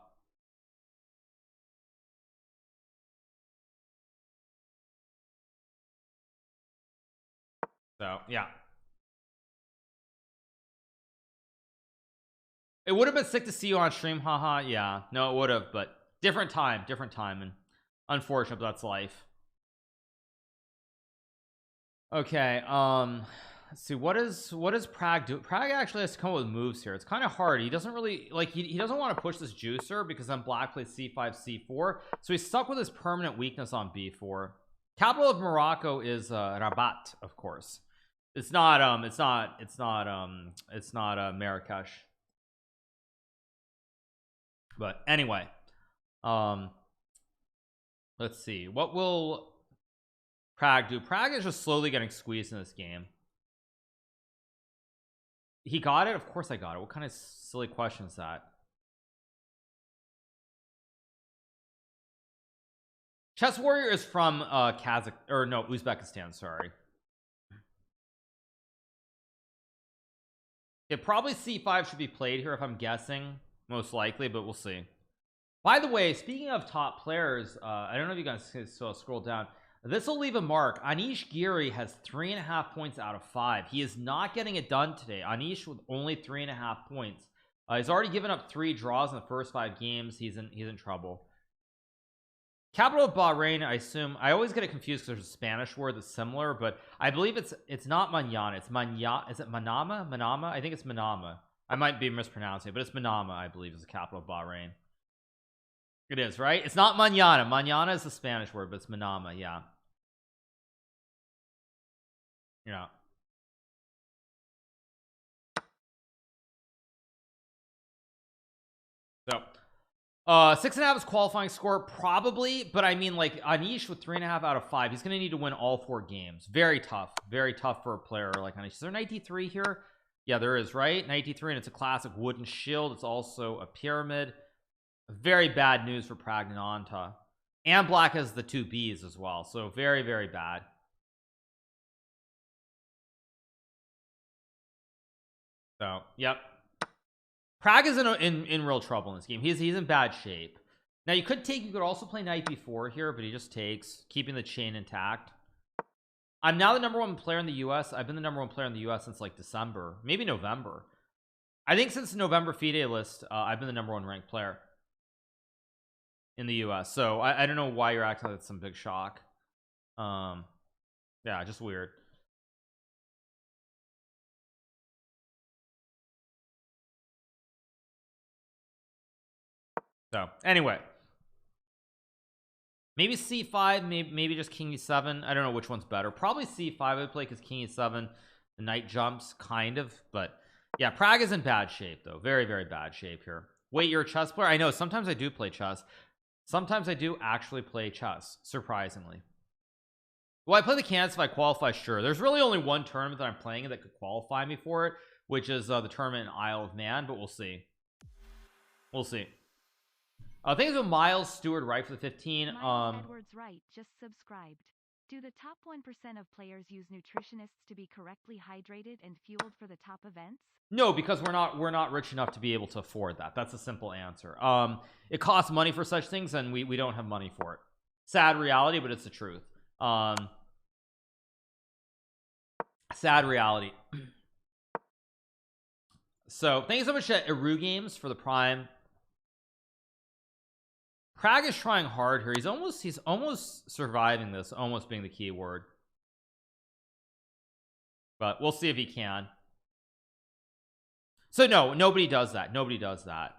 So yeah, it would have been sick to see you on stream, haha. Yeah, no, it would have, but different time, and unfortunate, but that's life. Okay, let's see, what does Prague do? Prague actually has to come up with moves here. It's kind of hard. He doesn't really like, he doesn't want to push this juicer because then Black plays c5 c4, so he's stuck with his permanent weakness on b4. Capital of Morocco is Rabat, of course. It's not Marrakesh. But anyway, let's see, what will Prague do? Prague is just slowly getting squeezed in this game. He got it? Of course I got it. What kind of silly question is that? Chess Warrior is from Uzbekistan, sorry. Probably c5 should be played here if I'm guessing, most likely, but we'll see. By the way, speaking of top players, I don't know if you guys can scroll down. This will leave a mark. Anish Giri has 3.5 points out of 5. He is not getting it done today. Anish with only 3.5 points. He's already given up 3 draws in the first 5 games. He's in trouble. Capital of Bahrain, I assume. I always get it confused because there's a Spanish word that's similar, but I believe it's not Manana. It's Manya. Is it Manama? Manama? I think it's Manama. I might be mispronouncing it, but it's Manama, I believe, is the capital of Bahrain. It is, right? It's not Manana. Manana is the Spanish word, but it's Manama. Yeah. Yeah. So 6.5 is qualifying score, probably, but I mean, like, Anish with 3.5 out of 5, he's gonna need to win all 4 games. Very tough for a player like Anish. Is there an 93 here? Yeah, there is, right? 93, and it's a classic wooden shield. It's also a pyramid. Very bad news for Pragnananta, and black has the 2 B's as well, so very, very bad. So yep, Prag is in real trouble in this game. He's in bad shape. Now you could also play knight b4 here, but he just takes, keeping the chain intact. I'm now the #1 player in the US. I've been the #1 player in the US since like December, maybe November. I think since the November FIDE list, I've been the #1 ranked player in the US. So I don't know why you're acting like it's some big shock. Yeah, just weird. So anyway, maybe c5, maybe just king e7. I don't know which one's better. Probably c5 I would play, because king e7, the knight jumps kind of. But yeah, Prag is in bad shape though. Very, very bad shape here. Wait, you're a chess player? I know, sometimes I do play chess. Sometimes I do actually play chess, surprisingly. Well, I play the candidates if I qualify, sure. There's really only one tournament that I'm playing that could qualify me for it, which is the tournament in Isle of Man, but we'll see. We'll see. Thanks to Miles Stewart Wright for the 15. Miles Edwards Wright just subscribed. Do the top 1% of players use nutritionists to be correctly hydrated and fueled for the top events? No, because we're not rich enough to be able to afford that. That's a simple answer. It costs money for such things, and we don't have money for it. Sad reality, but it's the truth. Sad reality. So thank you so much to Eru Games for the Prime. Prag is trying hard here. He's almost surviving this, almost being the key word. But we'll see if he can. So no, nobody does that. Nobody does that.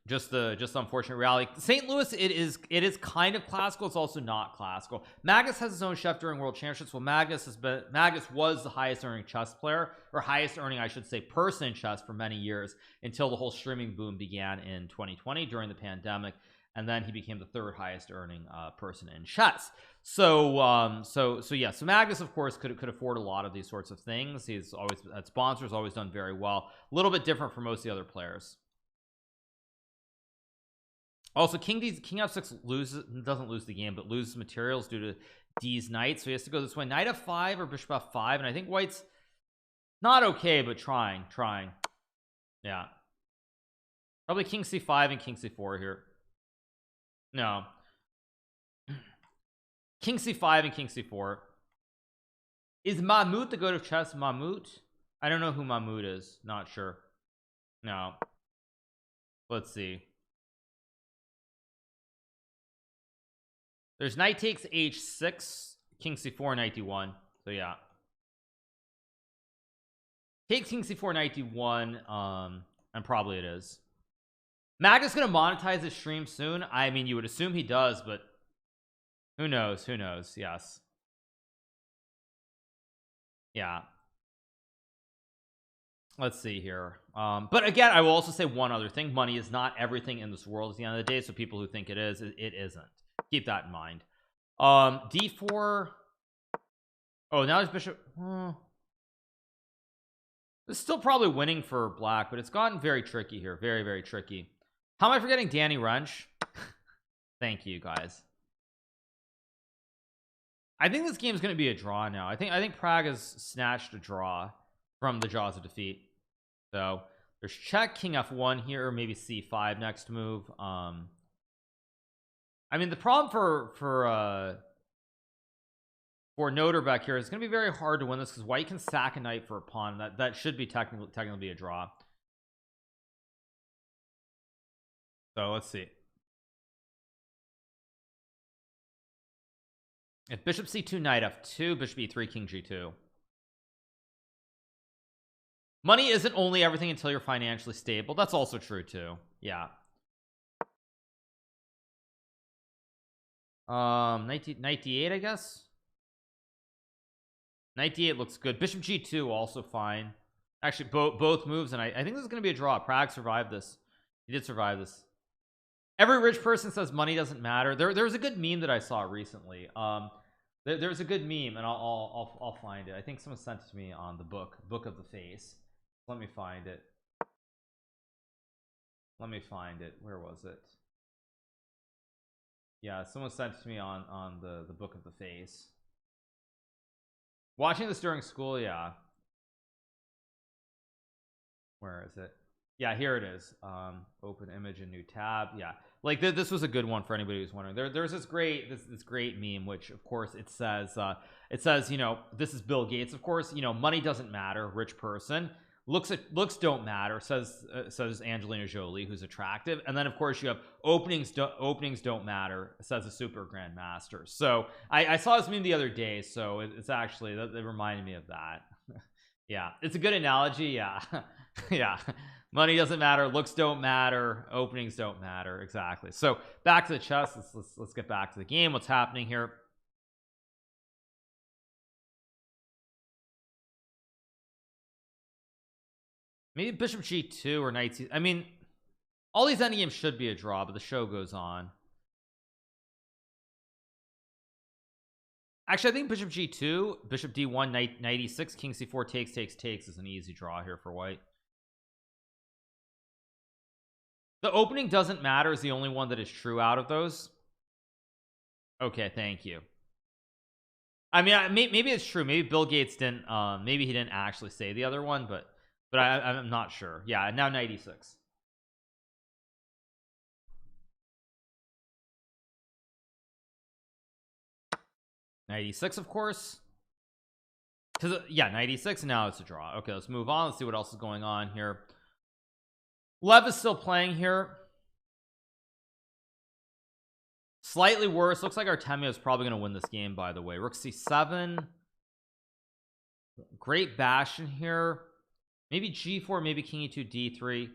Just the unfortunate reality. St. Louis, it is kind of classical. It's also not classical. Magnus has his own chef during World Championships. Well, Magnus was the highest earning chess player, or highest earning, I should say, person in chess for many years, until the whole streaming boom began in 2020 during the pandemic, and then he became the 3rd highest earning person in chess. So yeah, so Magnus, of course, could afford a lot of these sorts of things. He's always at sponsors, always done very well. A little bit different from most of the other players. Also, king f6 doesn't lose the game, but loses materials due to D's knight, so he has to go this way. Knight f5 or bishop f5, and I think white's not okay, but trying. Yeah, probably king c5 and king c4 here. No, king c5 and king c4. Is Mahmoud the goat of chess? Mahmoud? I don't know who Mahmoud is. Not sure. No. Let's see. There's knight takes h6, king c4, knight d1. So yeah, takes king c4, knight d1. And probably it is. Magnus gonna monetize his stream soon. I mean, you would assume he does, but who knows? Who knows? Yes. Yeah. Let's see here. But again, I will also say one other thing. Money is not everything in this world at the end of the day. So people who think it is, it isn't. Keep that in mind. d4. Oh, now there's bishop. It's still probably winning for black, but it's gotten very tricky here. Very, very tricky. How am I forgetting Danny Wrench? Thank you, guys. I think this game is going to be a draw now. I think Prag has snatched a draw from the jaws of defeat. So there's check, king f1 here, maybe c5 next move. I mean, the problem for Noterbeck here is going to be very hard to win this because white can sack a knight for a pawn. That should be technically be a draw. So let's see. If bishop c2 knight f2, bishop e3 king g2. Money isn't only everything until you're financially stable. That's also true too. Yeah. 98 I guess. 98 looks good. Bishop g2 also fine. Actually both moves, and I think this is going to be a draw. Prague survived this. He did survive this. Every rich person says money doesn't matter. There's a good meme that I saw recently. There's a good meme, and I'll find it. I think someone sent it to me on the book of the face. Let me find it. Where was it? Yeah, someone sent it to me on the book of the face. Watching this during school, yeah. Where is it? Yeah, here it is. Open image and new tab. Yeah, like this was a good one for anybody who's wondering. There's this great meme, which of course it says you know, this is Bill Gates, of course, you know, money doesn't matter, rich person. Looks don't matter, says Angelina Jolie, who's attractive. And then of course you have openings don't matter, says a super grandmaster. So I saw this meme the other day, so it's actually that reminded me of that. Yeah, it's a good analogy. Yeah. Yeah, money doesn't matter, looks don't matter, openings don't matter. Exactly. So back to the chess. Let's get back to the game. What's happening here? Maybe bishop g2 or knight c. I mean, all these endgames should be a draw, but the show goes on. Actually, I think bishop g2, bishop d1, knight e6, king c4 takes is an easy draw here for white. The opening doesn't matter is the only one that is true out of those. Okay, thank you. I mean, maybe it's true. Maybe Bill Gates didn't maybe he didn't actually say the other one, but I'm not sure. Yeah, now knight e6. Knight e6, of course. Because yeah, knight e6, now it's a draw. Okay, let's move on. Let's see what else is going on here. Lev is still playing here. Slightly worse. Looks like Artemio is probably going to win this game, by the way. Rook c7. Great bash in here. Maybe g4, maybe king e2, d3.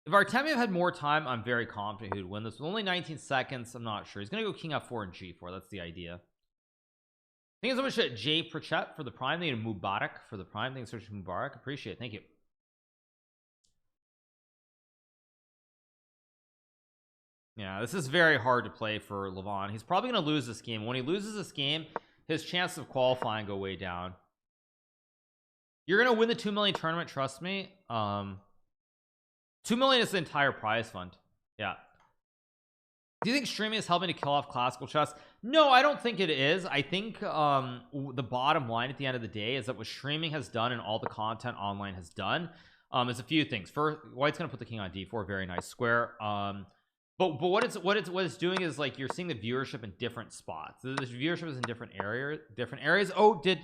If Artemio had more time, I'm very confident he would win this. With only 19 seconds, I'm not sure. He's going to go king f4 and g4. That's the idea. Thank you so much to Jay Pritchett for the prime. Thank you to Mubarak for the prime. Thanks so much to Mubarak. Appreciate it. Thank you. Yeah, this is very hard to play for Levon. He's probably going to lose this game. When he loses this game, his chances of qualifying go way down. You're going to win the 2 million tournament, trust me. 2 million is the entire prize fund. Yeah. Do you think streaming is helping to kill off classical chess? No, I don't think it is. I think the bottom line at the end of the day is that what streaming has done and all the content online has done is a few things. First, white's going to put the king on d4, very nice square. But what it's doing is, like, you're seeing the viewership in different spots. The viewership is in different areas. Oh, did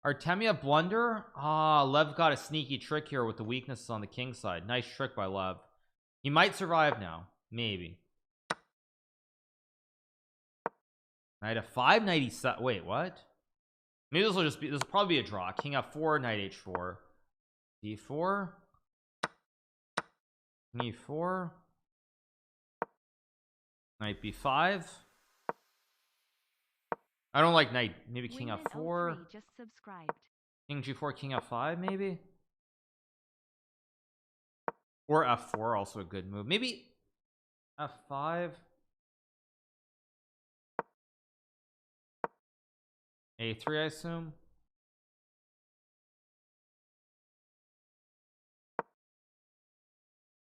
Artemia blunder? Lev got a sneaky trick here with the weaknesses on the king side. Nice trick by Lev. He might survive now, maybe. Knight f5, knight e7. Wait, what? Maybe this will probably be a draw. King f4, knight h4, d4, king e4, knight b5. I don't like knight. Maybe king f4. Just subscribed. King g4, king f5, maybe. Or f4, also a good move. Maybe f5. a3, I assume.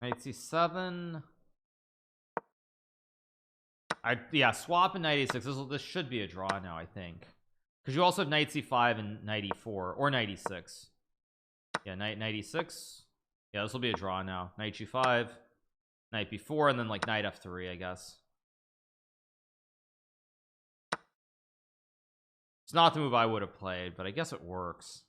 Knight c7. Yeah, swap and knight e6. This should be a draw now, I think, because you also have knight c5 and knight e4 or knight e6. Yeah, knight e6. Yeah, this will be a draw now. Knight g5, knight b4, and then like knight f3, I guess. It's not the move I would have played, but I guess it works.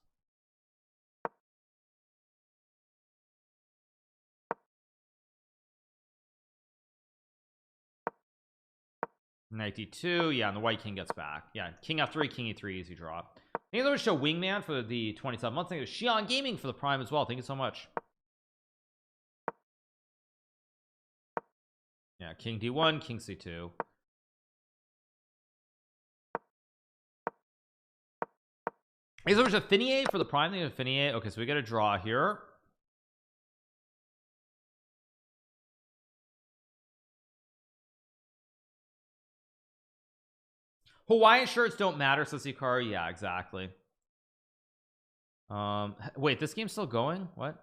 Knight d2, yeah, and the white king gets back. Yeah, king f3, king e3, easy draw. Thank you so much to Wingman for the 27 months. Thank you to Xion Gaming for the Prime as well. Thank you so much. Yeah, king d1, king c2. Thank you so much to Finier for the Prime. Thank you to Finier. Okay, so we get a draw here. Hawaiian shirts don't matter, says Hikaru. Yeah, exactly. Wait, this game's still going? What?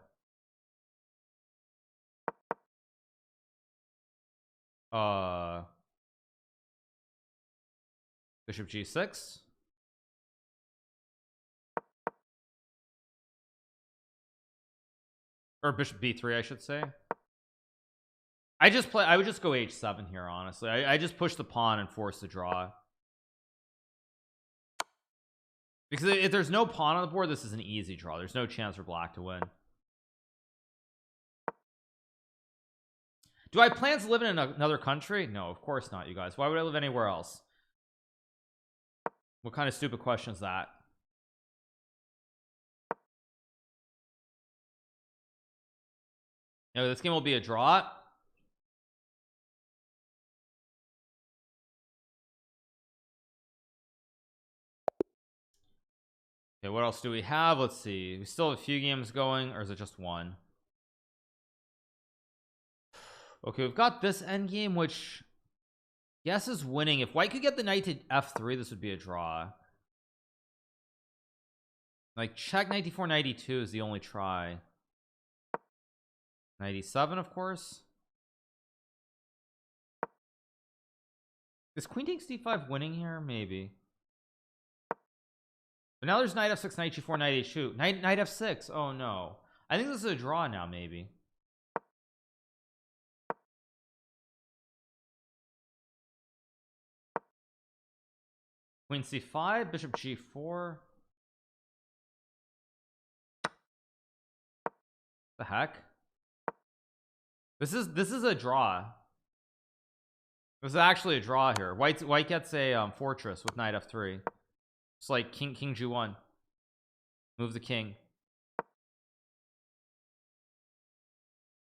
Bishop g6. Or bishop b3, I should say. I would just go h7 here, honestly. I just push the pawn and force the draw. Because if there's no pawn on the board, this is an easy draw. There's no chance for black to win. Do I have plans to live in another country? No, of course not, you guys. Why would I live anywhere else? What kind of stupid question is that? No, this game will be a draw. Okay, what else do we have? Let's see. We still have a few games going, or is it just one? Okay, we've got this end game, which yes is winning. If white could get the knight to f3, this would be a draw. Like check 94 92 is the only try. 97, of course. Is queen takes d5 winning here? Maybe. But now there's knight f6, knight g4, knight h2, knight f6. Oh no, I think this is a draw now. Maybe. Queen c5, bishop g4. The heck? This is a draw. This is actually a draw here. White gets a fortress with knight f3. It's like king g1. Move the king.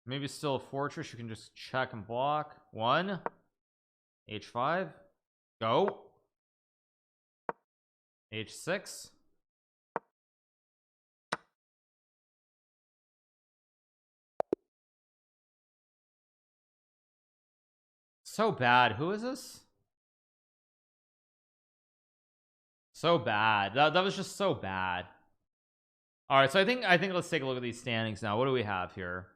Maybe still a fortress. You can just check and block. 1 h5. Go. h6. So bad. Who is this? So bad. That was just so bad. All right, so I think let's take a look at these standings now. What do we have here?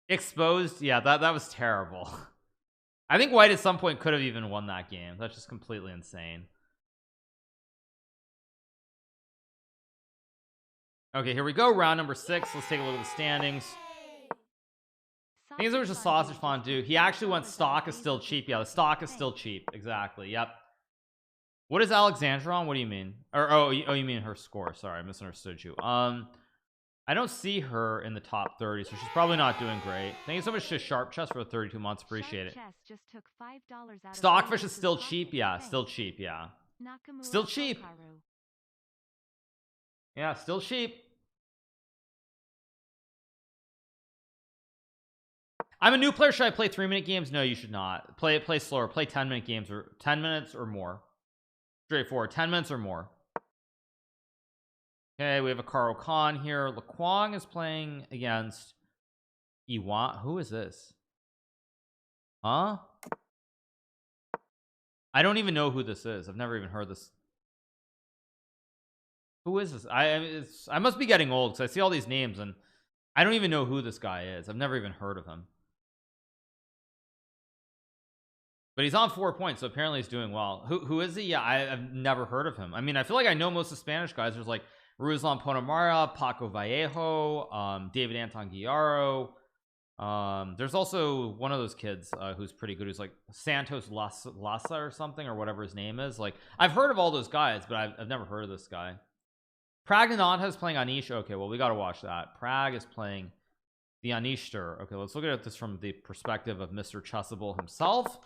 Exposed. Yeah, that was terrible. I think white at some point could have even won that game. That's just completely insane. Okay, here we go. Round number 6. Let's take a look at the standings. I think it was just sausage fondue. He actually went stock is still cheap. Yeah, the stock is still cheap. Exactly. Yep. What is Alexandra on? What do you mean? Or oh, you mean her score? Sorry, I misunderstood you. I don't see her in the top 30, so she's probably not doing great. Thank you so much to Sharp Chess for the 32 months. Appreciate it. Just took $5 out Stockfish is still cheap. Yeah, still cheap. Yeah, still cheap. Yeah, still cheap. I'm a new player. Should I play 3-minute games? No, you should not. Play slower. Play 10-minute games or 10 minutes or more. Straightforward. 10 minutes or more. Okay, we have a Hikaru Khan here. Laquang is playing against Iwan. Who is this? Huh? I don't even know who this is. I've never even heard this. Who is this? I must be getting old because I see all these names and I don't even know who this guy is. I've never even heard of him. But he's on 4 points, so apparently he's doing well. Who is he? Yeah, I've never heard of him. I mean, I feel like I know most of the Spanish guys. There's like Ruslan Ponomara, Paco Vallejo, David Anton Guillaro. There's also one of those kids who's pretty good, who's like Santos Lassa or something, or whatever his name is. Like, I've heard of all those guys, but I've never heard of this guy. Pragnanatha is playing Anish. Okay, well, we got to watch that. Prag is playing the Anishter. Okay, let's look at this from the perspective of Mr. Chessable himself.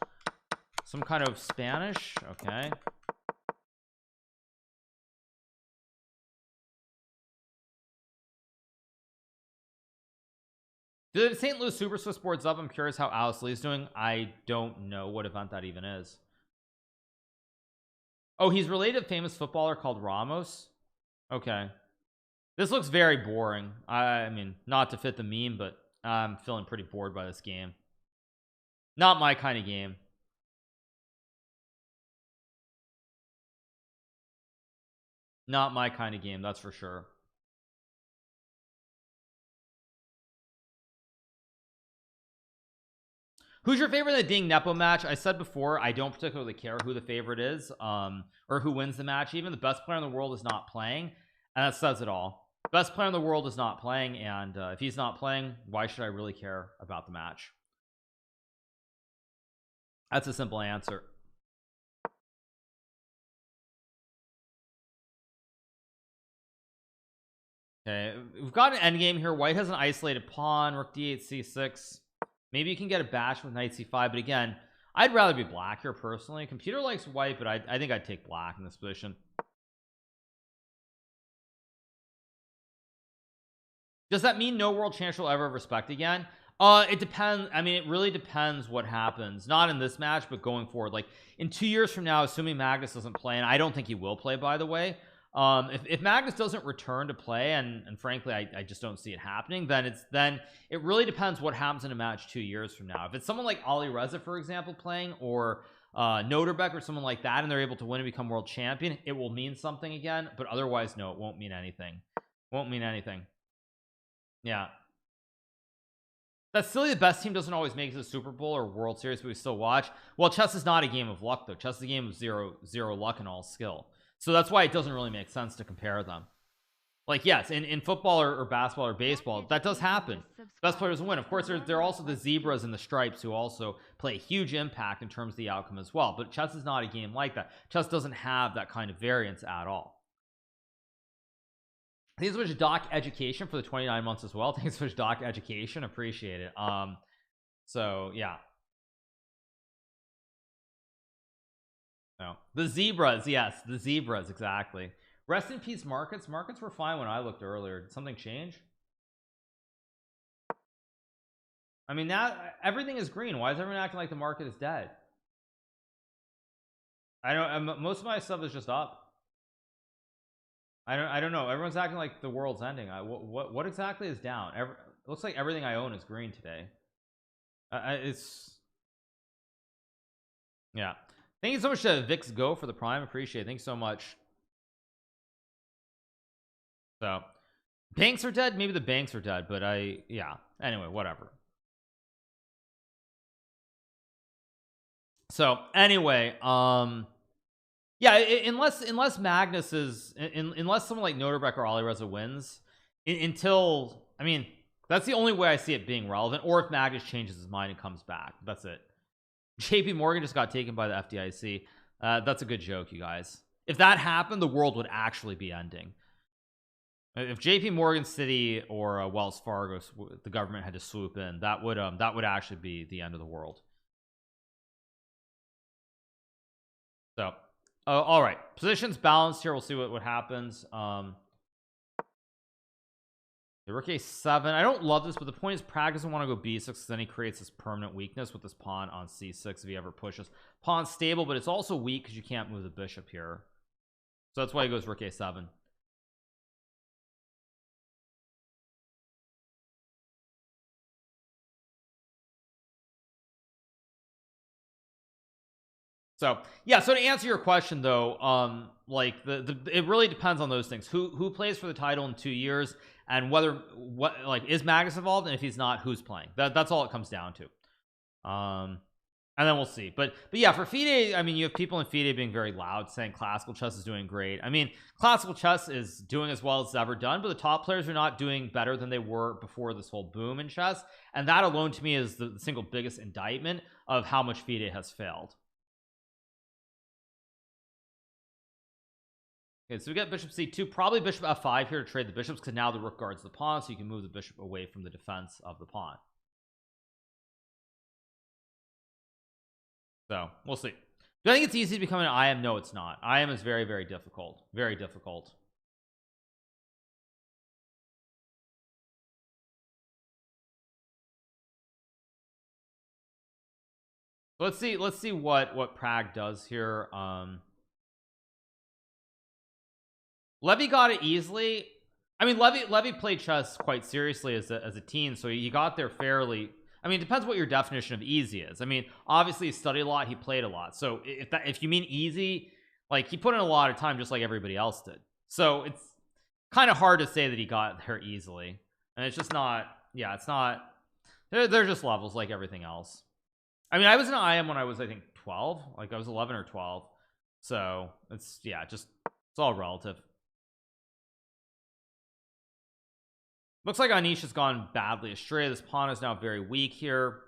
Some kind of Spanish. Okay. Did St. Louis Super Swiss boards up? I'm curious how Alice Lee's doing. I don't know what event that even is. Oh, he's related to a famous footballer called Ramos. Okay. This looks very boring. I mean, not to fit the meme, but I'm feeling pretty bored by this game. Not my kind of game. Not my kind of game, that's for sure. Who's your favorite in the Ding Nepo match? I said before, I don't particularly care who the favorite is, or who wins the match. Even the best player in the world is not playing, and that says it all. Best player in the world is not playing, and if he's not playing, why should I really care about the match? That's a simple answer. Okay, we've got an endgame here. White has an isolated pawn, rook d8, c6. Maybe you can get a bash with knight c5, but again, I'd rather be black here personally. Computer likes white, but I think I'd take black in this position. Does that mean no world champion will ever have respect again? It depends. I mean, it really depends what happens. Not in this match, but going forward. Like in 2 years from now, assuming Magnus doesn't play, and I don't think he will play, by the way. If Magnus doesn't return to play, and frankly I just don't see it happening, then it really depends what happens in a match 2 years from now. If it's someone like Ali Reza, for example, playing, or Noterbeck or someone like that, and they're able to win and become world champion, it will mean something again. But otherwise, no, it won't mean anything. Won't mean anything. Yeah, that's silly. The best team doesn't always make it to the Super Bowl or World Series, but we still watch. Well, chess is not a game of luck, though. Chess is a game of zero luck and all skill. So that's why it doesn't really make sense to compare them. Like, yes, in football or basketball or baseball, that does happen. Best players win. Of course, there are also the zebras and the stripes who also play a huge impact in terms of the outcome as well. But chess is not a game like that. Chess doesn't have that kind of variance at all. Thanks so much, Doc Education, for the 29 months as well. Thanks so much, Doc Education. Appreciate it. So yeah. No, the zebras, yes, the zebras, exactly. Rest in peace, markets. Markets were fine when I looked earlier. Did something change? I mean, now everything is green. Why is everyone acting like the market is dead? I don't. Most of my stuff is just up. I don't know. Everyone's acting like the world's ending. What exactly is down? It looks like everything I own is green today. It's yeah. Thank you so much to Vix Go for the Prime. Appreciate it. Thanks so much. So banks are dead. Maybe the banks are dead, but yeah. Anyway, whatever. So anyway, yeah, unless Magnus is unless someone like Noterbeck or Alireza wins, until, I mean, that's the only way I see it being relevant, or if Magnus changes his mind and comes back. That's it. JP Morgan just got taken by the FDIC. That's a good joke, you guys. If that happened, the world would actually be ending. If JP Morgan City or Wells Fargo, the government had to swoop in, that would actually be the end of the world. So all right, positions balanced here. We'll see what happens. The rook a7. I don't love this, but the point is Prag doesn't want to go b6 because then he creates this permanent weakness with this pawn on c6 if he ever pushes. Pawn's stable, but it's also weak because you can't move the bishop here. So that's why he goes rook a7. So yeah, so to answer your question though, like it really depends on those things. Who plays for the title in 2 years, and like is Magnus involved, and if he's not, who's playing? That's all it comes down to. and then we'll see. But yeah, for FIDE, I mean, you have people in FIDE being very loud saying classical chess is doing great. I mean, classical chess is doing as well as it's ever done, but the top players are not doing better than they were before this whole boom in chess, and that alone to me is the single biggest indictment of how much FIDE has failed. Okay, so we got bishop c2, probably bishop f5 here to trade the bishops, because now the rook guards the pawn, so you can move the bishop away from the defense of the pawn. So we'll see. Do I think it's easy to become an IM? No, it's not. IM is very, very difficult. Very difficult. Let's see what Prague does here. Levy got it easily. I mean, Levy played chess quite seriously as a teen, so he got there fairly. I mean, it depends what your definition of easy is. I mean, obviously he studied a lot, he played a lot. So if you mean easy, like, he put in a lot of time just like everybody else did. So it's kind of hard to say that he got there easily, and it's just not. Yeah, it's not. They're just levels like everything else. I mean, I was an IM when I was, I think, 12. Like, I was 11 or 12. So it's, yeah, just, it's all relative. Looks like Anish has gone badly astray. This pawn is now very weak here.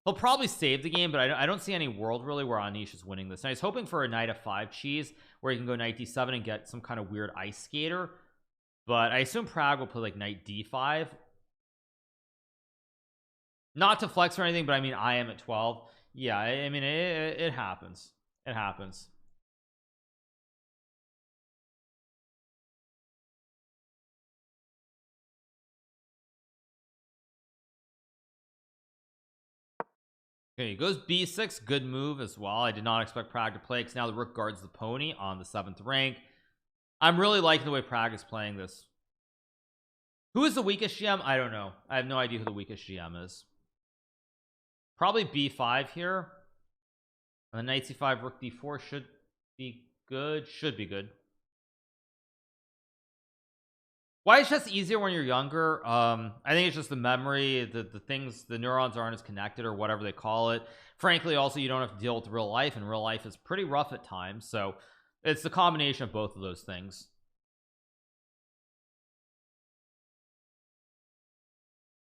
He'll probably save the game, but I don't see any world really where Anish is winning this. Now he's hoping for a knight f5 cheese where he can go knight d7 and get some kind of weird ice skater, but I assume Prague will play like knight d5. Not to flex or anything, but I mean, I am at 12. Yeah, I mean, it happens. It happens. Okay, he goes b6, good move as well. I did not expect Prague to play, because now the rook guards the pony on the 7th rank. I'm really liking the way Prague is playing this. Who is the weakest GM? I don't know. I have no idea who the weakest GM is. Probably b5 here, and then knight c5, rook d4 should be good. Should be good. Why is chess easier when you're younger? I think it's just the memory, the things, the neurons aren't as connected, or whatever they call it. Frankly, also, you don't have to deal with real life, and real life is pretty rough at times, so it's the combination of both of those things.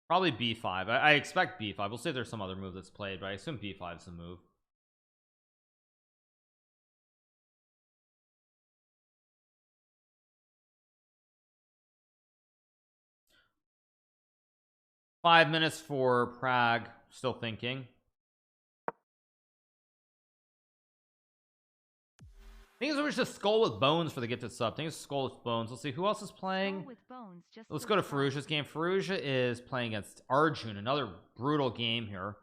Probably b5. I expect b5. We'll see if there's some other move that's played, but I assume b5 is the move. Five minutes for Prague. Still thinking. I think it's just Skull with Bones for the gifted sub. I think it's Skull with Bones. Let's see who else is playing. Let's go to Faruja's game. Faruja is playing against Arjun. Another brutal game here.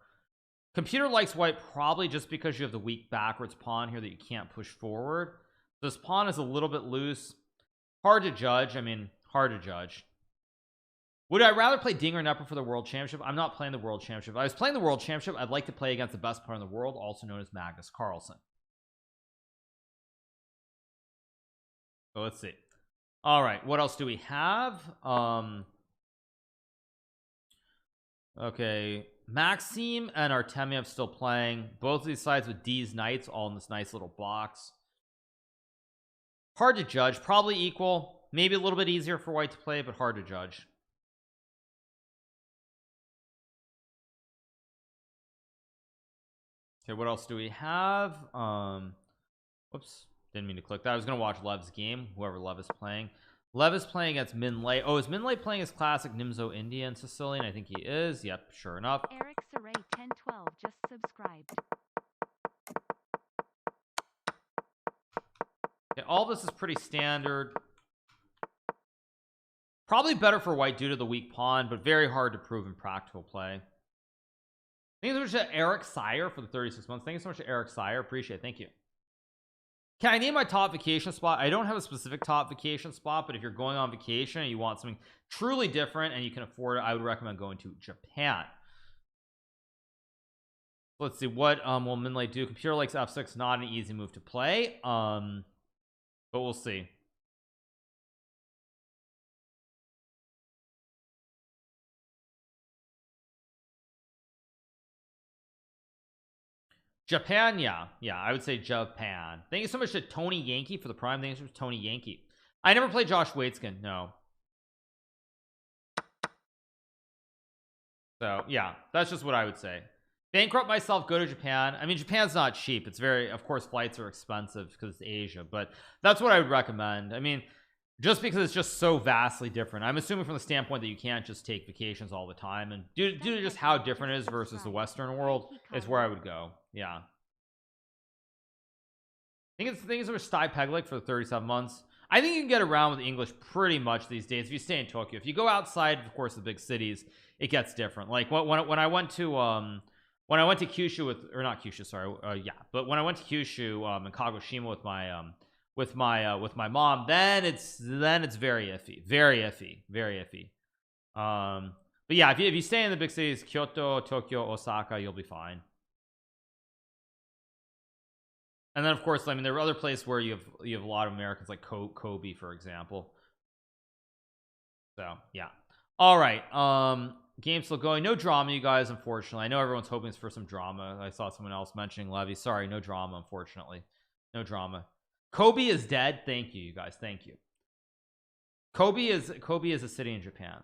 Computer likes white probably just because you have the weak backwards pawn here that you can't push forward. This pawn is a little bit loose. Hard to judge. I mean, hard to judge. Would I rather play Ding or Nepper for the World Championship? I'm not playing the World Championship. If I was playing the World Championship, I'd like to play against the best player in the world, also known as Magnus Carlsen. So let's see. All right, what else do we have? Okay, Maxime and Artemiev still playing. Both of these sides with D's knights all in this nice little box. Hard to judge. Probably equal. Maybe a little bit easier for white to play, but hard to judge. Okay, what else do we have? Whoops, didn't mean to click that. I was gonna watch Lev's game, whoever Lev is playing. Lev is playing against Minlay. Oh, is Minlay playing his classic Nimzo Indian Sicilian? I think he is. Yep, sure enough. Eric Saray 1012 just subscribed. Okay, all this is pretty standard. Probably better for white due to the weak pawn, but very hard to prove in practical play. Thank you so much to Eric Sire for the 36 months. Thank you so much to Eric Sire. Appreciate it. Thank you. Can I name my top vacation spot? I don't have a specific top vacation spot, but if you're going on vacation and you want something truly different and you can afford it, I would recommend going to Japan. Let's see, what will Minlay do? Computer likes f6, not an easy move to play, but we'll see. Japan, yeah, I would say Japan. Thank you so much to Tony Yankee for the prime. Thanks for Tony Yankee. I never played Josh Waitzkin, no. So yeah, that's just what I would say. Bankrupt myself, go to Japan. I mean, Japan's not cheap. It's very, of course, flights are expensive because it's Asia, but that's what I would recommend. I mean, just because it's just so vastly different. I'm assuming from the standpoint that you can't just take vacations all the time, and due to just how different it is versus the Western world, is where I would go. Yeah, I think it's a Sty Peglik for the 37 months. I think you can get around with English pretty much these days if you stay in Tokyo. If you go outside, of course, the big cities, it gets different. Like when I went to Kyushu or not Kyushu, sorry, yeah, but when I went to Kyushu in Kagoshima with my mom, then it's very iffy. But yeah, if you stay in the big cities, Kyoto, Tokyo, Osaka, you'll be fine. And then of course, I mean, there are other places where you have a lot of Americans, like Kobe, for example. So yeah. All right. Game's still going. No drama, you guys, unfortunately. I know everyone's hoping for some drama. I saw someone else mentioning Levy. Sorry, no drama, unfortunately. No drama. Kobe is dead. Thank you, you guys. Thank you. Kobe is a city in Japan.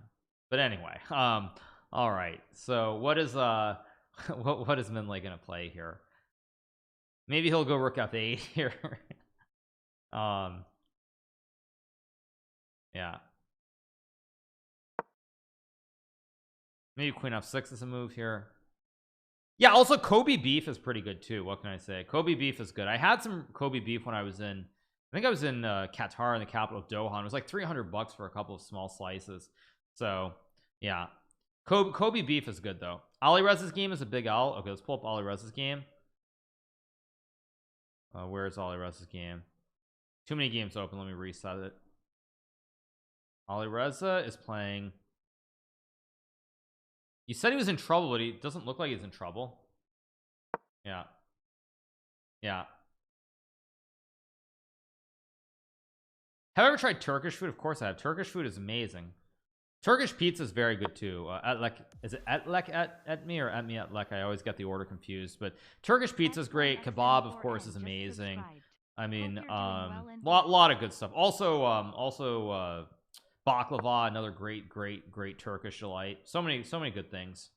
But anyway, all right. So what is what is Minley gonna play here? Maybe he'll go rook f8 here. Yeah. Maybe queen f6 is a move here. Yeah, also Kobe beef is pretty good too. What can I say? Kobe beef is good. I had some Kobe beef when I was in, I think I was in Qatar, in the capital of Doha. It was like $300 for a couple of small slices. So yeah, Kobe beef is good though. Ali Rez's game is a big L. Okay, let's pull up Ali Rez's game. Where's Ali Rez's game? Too many games open. Let me reset it. Ali Reza is playing. You said he was in trouble, but he doesn't look like he's in trouble. Yeah. Yeah. Have I ever tried Turkish food? Of course I have. Turkish food is amazing. Turkish pizza is very good too. Is it Etlek at me or at me Etlek? I always get the order confused. But Turkish pizza is great. Kebab, of course, is amazing. I mean, lot of good stuff. Also, baklava, another great Turkish delight. So many good things.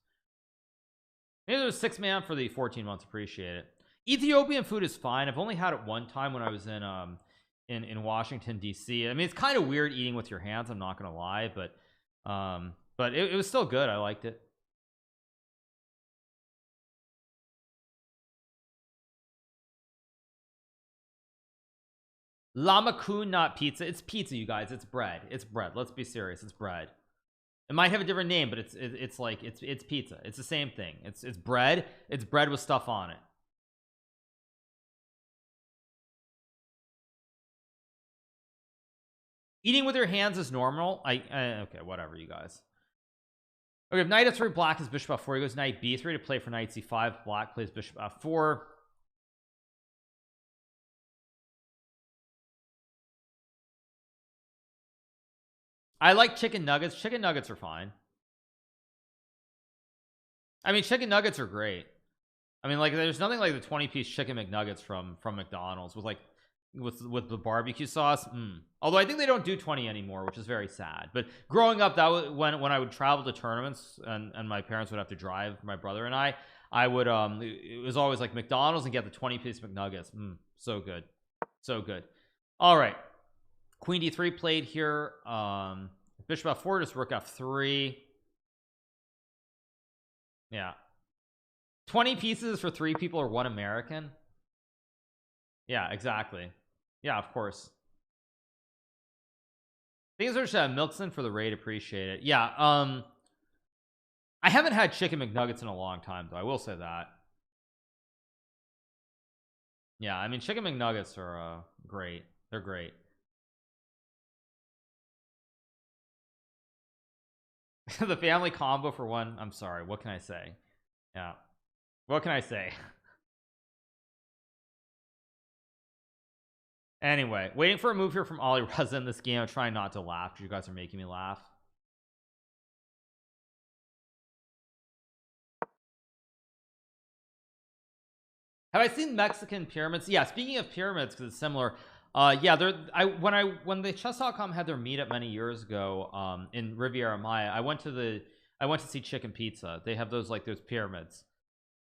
Maybe there was 6-man for the 14 months. Appreciate it. Ethiopian food is fine. I've only had it one time when I was in Washington DC. I mean, it's kind of weird eating with your hands, I'm not gonna lie, but it was still good. I liked it. Lamakun, not pizza. It's pizza, you guys. It's bread. It's bread. Let's be serious. It's bread. It might have a different name, but it's like it's pizza. It's the same thing. It's bread. It's bread with stuff on it. Eating with your hands is normal. Okay, whatever, you guys. Okay, if knight f3, black is bishop f4. He goes knight b3 to play for knight c5. Black plays bishop f4. I like chicken nuggets. Chicken nuggets are fine. I mean, chicken nuggets are great. I mean, like, there's nothing like the 20-piece chicken McNuggets from McDonald's with like with the barbecue sauce. Although I think they don't do 20 anymore, which is very sad. But growing up, that was when I would travel to tournaments and my parents would have to drive, my brother and I would it was always like McDonald's and get the 20-piece McNuggets. So good, so good. All right, queen d3 played here. Bishop f4, just rook f3. Yeah, 20 pieces for 3 people or 1 American. Yeah, exactly. Yeah, of course. Things are Milkson for the raid. Appreciate it. Yeah, I haven't had chicken McNuggets in a long time, though. I will say that. Yeah, I mean, chicken McNuggets are great. They're great. The family combo for 1. I'm sorry, what can I say? Yeah, what can I say? Anyway, waiting for a move here from Ali Reza in this game. I'm trying not to laugh because you guys are making me laugh. Have I seen Mexican pyramids? Yeah, speaking of pyramids, because it's similar. Yeah, when the chess.com had their meetup many years ago in Riviera Maya, I went to see Chicken Pizza. They have those like those pyramids.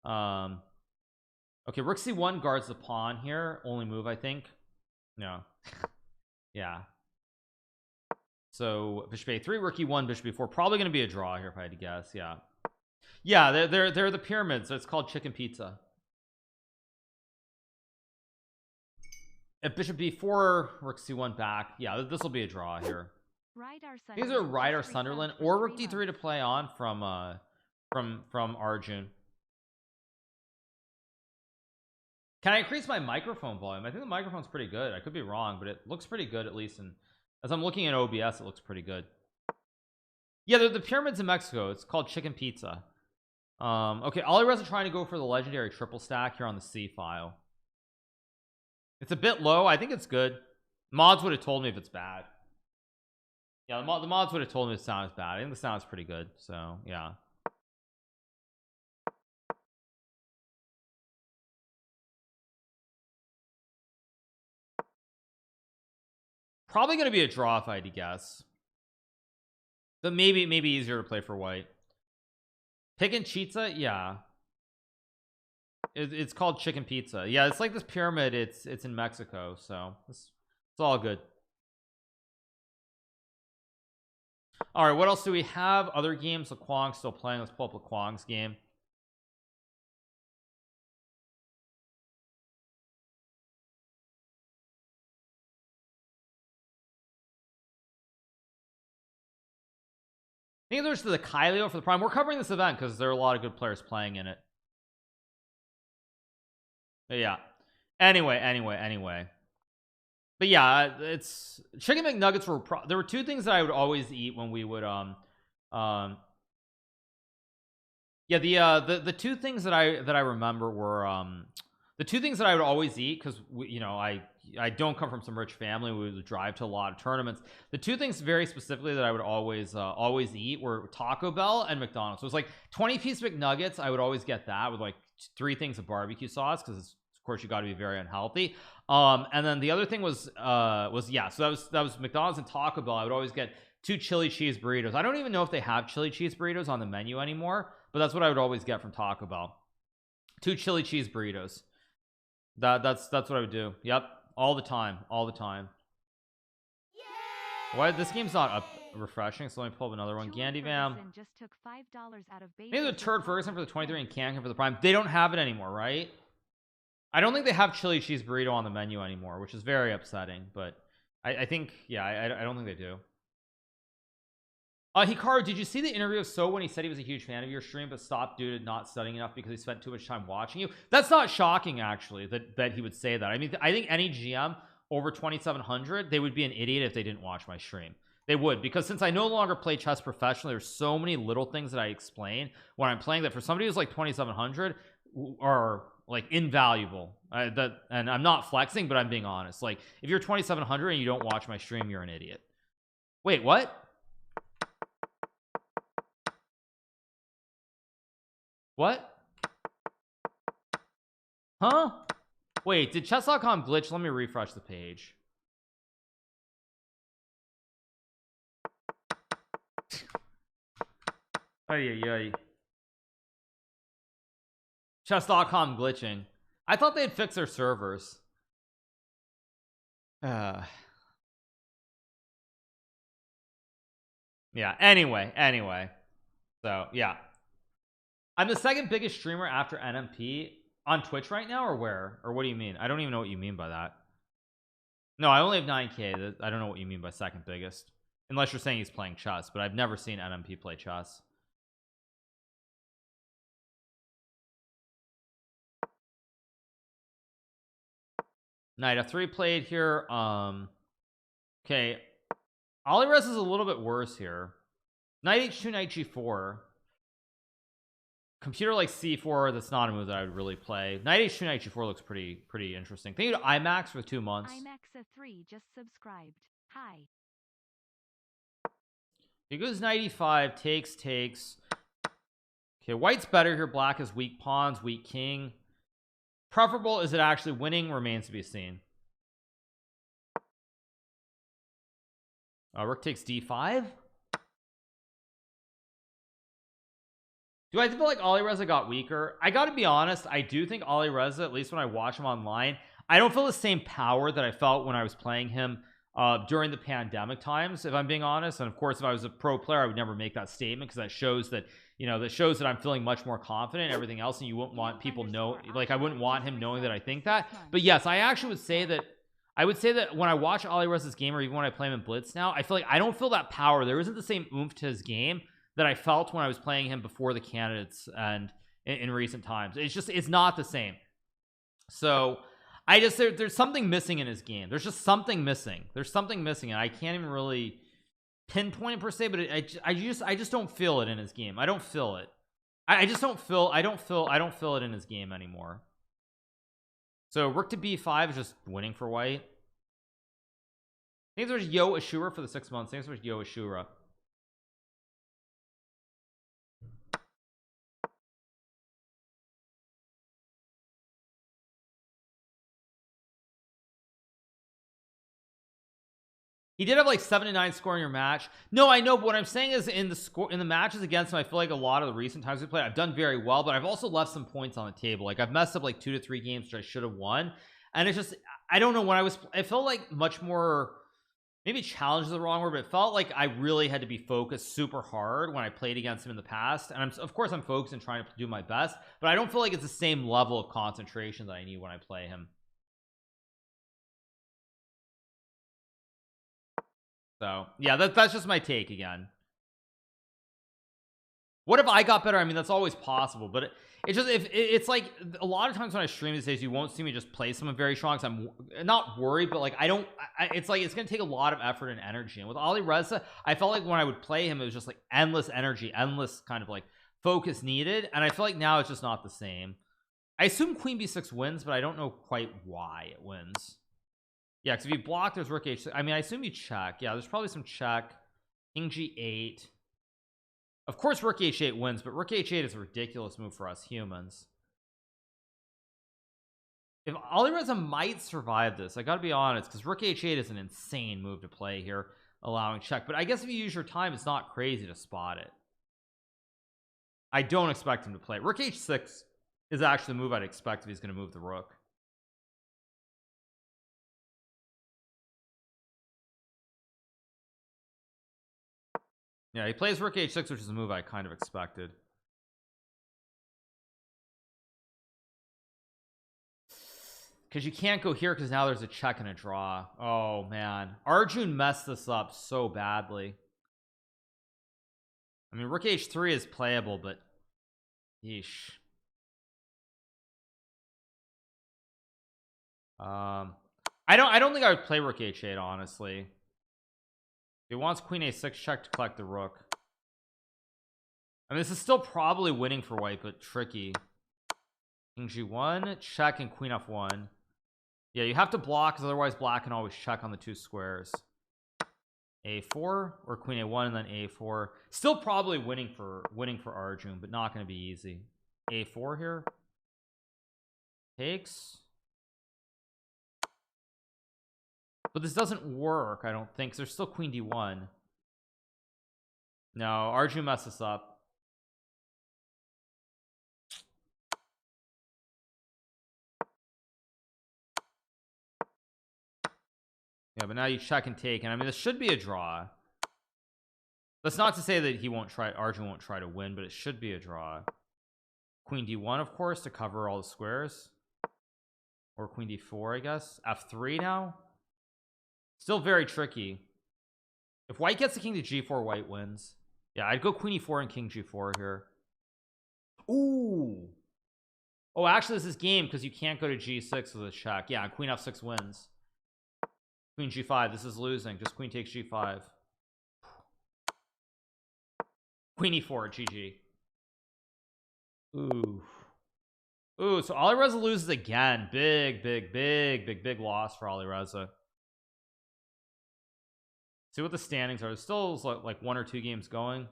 Okay, rook c1 guards the pawn here. Only move, I think. No. Yeah. So bishop a3, rook e1, bishop e4. Probably going to be a draw here if I had to guess. Yeah. Yeah, they're the pyramids. So it's called Chicken Pizza. If bishop b4, rook c1 back. Yeah, this will be a draw here. These are Ryder Sunderland or rook d3 to play on from Arjun. Can I increase my microphone volume? I think the microphone's pretty good. I could be wrong, but it looks pretty good, at least. And as I'm looking at OBS, it looks pretty good. Yeah, they're the pyramids in Mexico. It's called Chicken Pizza. Okay, Alireza is trying to go for the legendary triple stack here on the C file. It's a bit low. I think it's good. Mods would have told me if it's bad. Yeah, the mods would have told me the sound is bad. I think the sound is pretty good. So yeah. Probably going to be a draw if I had to guess, but maybe easier to play for white. Chicken Pizza, yeah. It's called Chicken Pizza. Yeah, it's like this pyramid. It's in Mexico, so it's all good. All right, what else do we have? Other games. Laquang's still playing. Let's pull up Laquang's game. I think there's the Kylio for the prime. We're covering this event because there are a lot of good players playing in it. But yeah. Anyway. But yeah, it's chicken McNuggets were there were two things that I would always eat when we would yeah, the two things that I remember were the two things that I would always eat, because you know, I don't come from some rich family. We would drive to a lot of tournaments. The two things very specifically that I would always eat were Taco Bell and McDonald's. So it was like 20-piece McNuggets. I would always get that with like 3 things of barbecue sauce, because of course you got to be very unhealthy. And then the other thing was yeah, so that was McDonald's and Taco Bell. I would always get 2 chili cheese burritos. I don't even know if they have chili cheese burritos on the menu anymore, but that's what I would always get from Taco Bell. 2 chili cheese burritos. That's what I would do. Yep, all the time. Why this game's not up refreshing? So let me pull up another one. Gandyvam. Maybe the Turd Ferguson for the 23 and Cancan for the prime. They don't have it anymore, right? I don't think they have chili cheese burrito on the menu anymore, which is very upsetting. But I think, yeah, I don't think they do. Hikaru, did you see the interview of So when he said he was a huge fan of your stream but stopped due to not studying enough because he spent too much time watching you? That's not shocking, actually, that he would say that. I mean, I think any GM over 2700, they would be an idiot if they didn't watch my stream. They would, because since I no longer play chess professionally, there's so many little things that I explain when I'm playing that for somebody who's like 2700 are like invaluable. And I'm not flexing, but I'm being honest. Like, if you're 2700 and you don't watch my stream, you're an idiot. Wait, what? What? Huh? Wait, did chess.com glitch? Let me refresh the page. Ay. Chess.com glitching. I thought they'd fix their servers. Yeah, anyway. So, yeah. I'm the second biggest streamer after NMP on Twitch right now, or where? Or what do you mean? I don't even know what you mean by that. No, I only have 9K. I don't know what you mean by second biggest, unless you're saying he's playing chess, but I've never seen NMP play chess. Knight f3 played here. Okay, Alireza is a little bit worse here. Knight h2, knight g4. Computer like c4, that's not a move that I would really play. Knight h2, knight g4 looks pretty interesting. Thank you to IMAX for 2 months. IMAX3 just subscribed. Hi. He goes knight e5, takes. Okay, white's better here. Black has weak pawns, weak king. Preferable. Is it actually winning? Remains to be seen. Rook takes d5. Do I feel like Alireza got weaker? I gotta be honest, I do think Alireza, at least when I watch him online, I don't feel the same power that I felt when I was playing him during the pandemic times, if I'm being honest. And of course, if I was a pro player, I would never make that statement, because that shows that, you know, that shows that I'm feeling much more confident and everything else, and you wouldn't want people know, like, I wouldn't want him knowing that I think that. But yes, I actually would say that, when I watch Alireza's game, or even when I play him in Blitz now, I feel like I don't feel that power. There isn't the same oomph to his game that I felt when I was playing him before the candidates and in recent times. It's not the same. So I just, there's something missing in his game. There's just something missing. There's something missing, and I can't even really pinpoint it per se, but I just don't feel it in his game. I don't feel it. I don't feel it in his game anymore. So rook to b5 is just winning for white. I think there's Yo Ashura for the 6 months. I think there's Yo Ashura. He did have like 7 to 9 score in your match. No, I know, but what I'm saying is in the matches against him, I feel like a lot of the recent times we played, I've done very well, but I've also left some points on the table. Like, I've messed up like 2 to 3 games which I should have won, and it's just, I don't know, it felt like much more, maybe challenge is the wrong word, but it felt like I really had to be focused super hard when I played against him in the past. And of course I'm focused and trying to do my best, but I don't feel like it's the same level of concentration that I need when I play him. So yeah, that's just my take again. What if I got better? I mean, that's always possible, but it's just, it's like a lot of times when I stream these days, you won't see me just play someone very strong, because I'm not worried, but like it's like it's gonna take a lot of effort and energy. And with Alireza, I felt like when I would play him, it was just like endless energy, endless kind of like focus needed, and I feel like now it's just not the same. I assume queen b6 wins, but I don't know quite why it wins. Yeah, because if you block, there's rook h6. I mean, I assume you check. Yeah, there's probably some check. King g8. Of course rook h8 wins, but rook h8 is a ridiculous move for us humans. If Alireza might survive this, I gotta be honest, because rook h8 is an insane move to play here, allowing check. But I guess if you use your time, it's not crazy to spot it. I don't expect him to play. Rook h6 is actually the move I'd expect if he's going to move the rook. Yeah, he plays rook h6, which is a move I kind of expected. Because you can't go here, because now there's a check and a draw. Oh man, Arjun messed this up so badly. I mean, rook h3 is playable, but yeesh. I don't think I would play rook h8, honestly. He wants queen a6 check to collect the rook. I mean, this is still probably winning for white, but tricky. King g1 check and queen f1. Yeah, you have to block, because otherwise black can always check on the 2 squares. a4 or queen a1 and then a4. Still probably winning for Arjun, but not going to be easy. a4 here takes, but this doesn't work, I don't think. There's still queen d1. No, Arjun messed this up. Yeah, but now you check and take, and I mean, this should be a draw. That's not to say that Arjun won't try to win, but it should be a draw. Queen d1, of course, to cover all the squares, or queen d4, I guess. f3 now. Still very tricky. If white gets the king to g4, white wins. Yeah, I'd go queen e4 and king g4 here. Ooh. Oh, actually this is game, because you can't go to g6 with a check. Yeah, queen f6 wins. Queen g5, this is losing. Just queen takes g5. Queen e4, GG. Ooh. Ooh, so Alireza loses again. Big loss for Alireza. See what the standings are. There's still like 1 or 2 games going.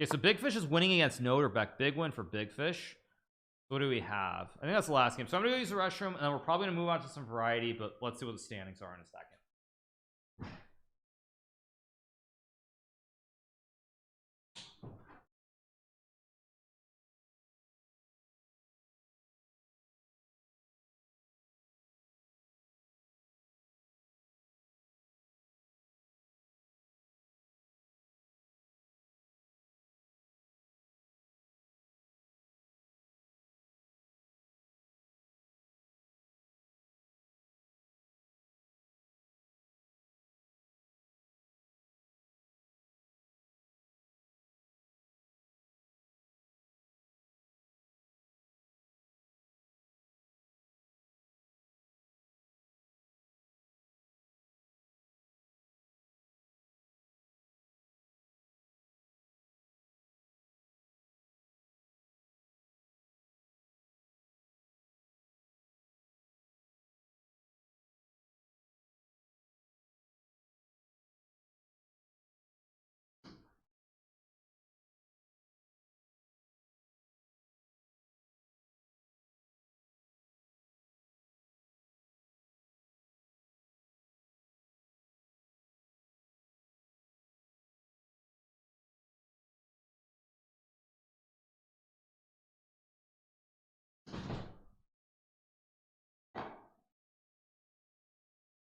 Okay, so Big Fish is winning against Noterbeck. Big win for Big Fish. What do we have? I think that's the last game. So I'm gonna go use the restroom, and then we're probably gonna move on to some variety, but let's see what the standings are in a second.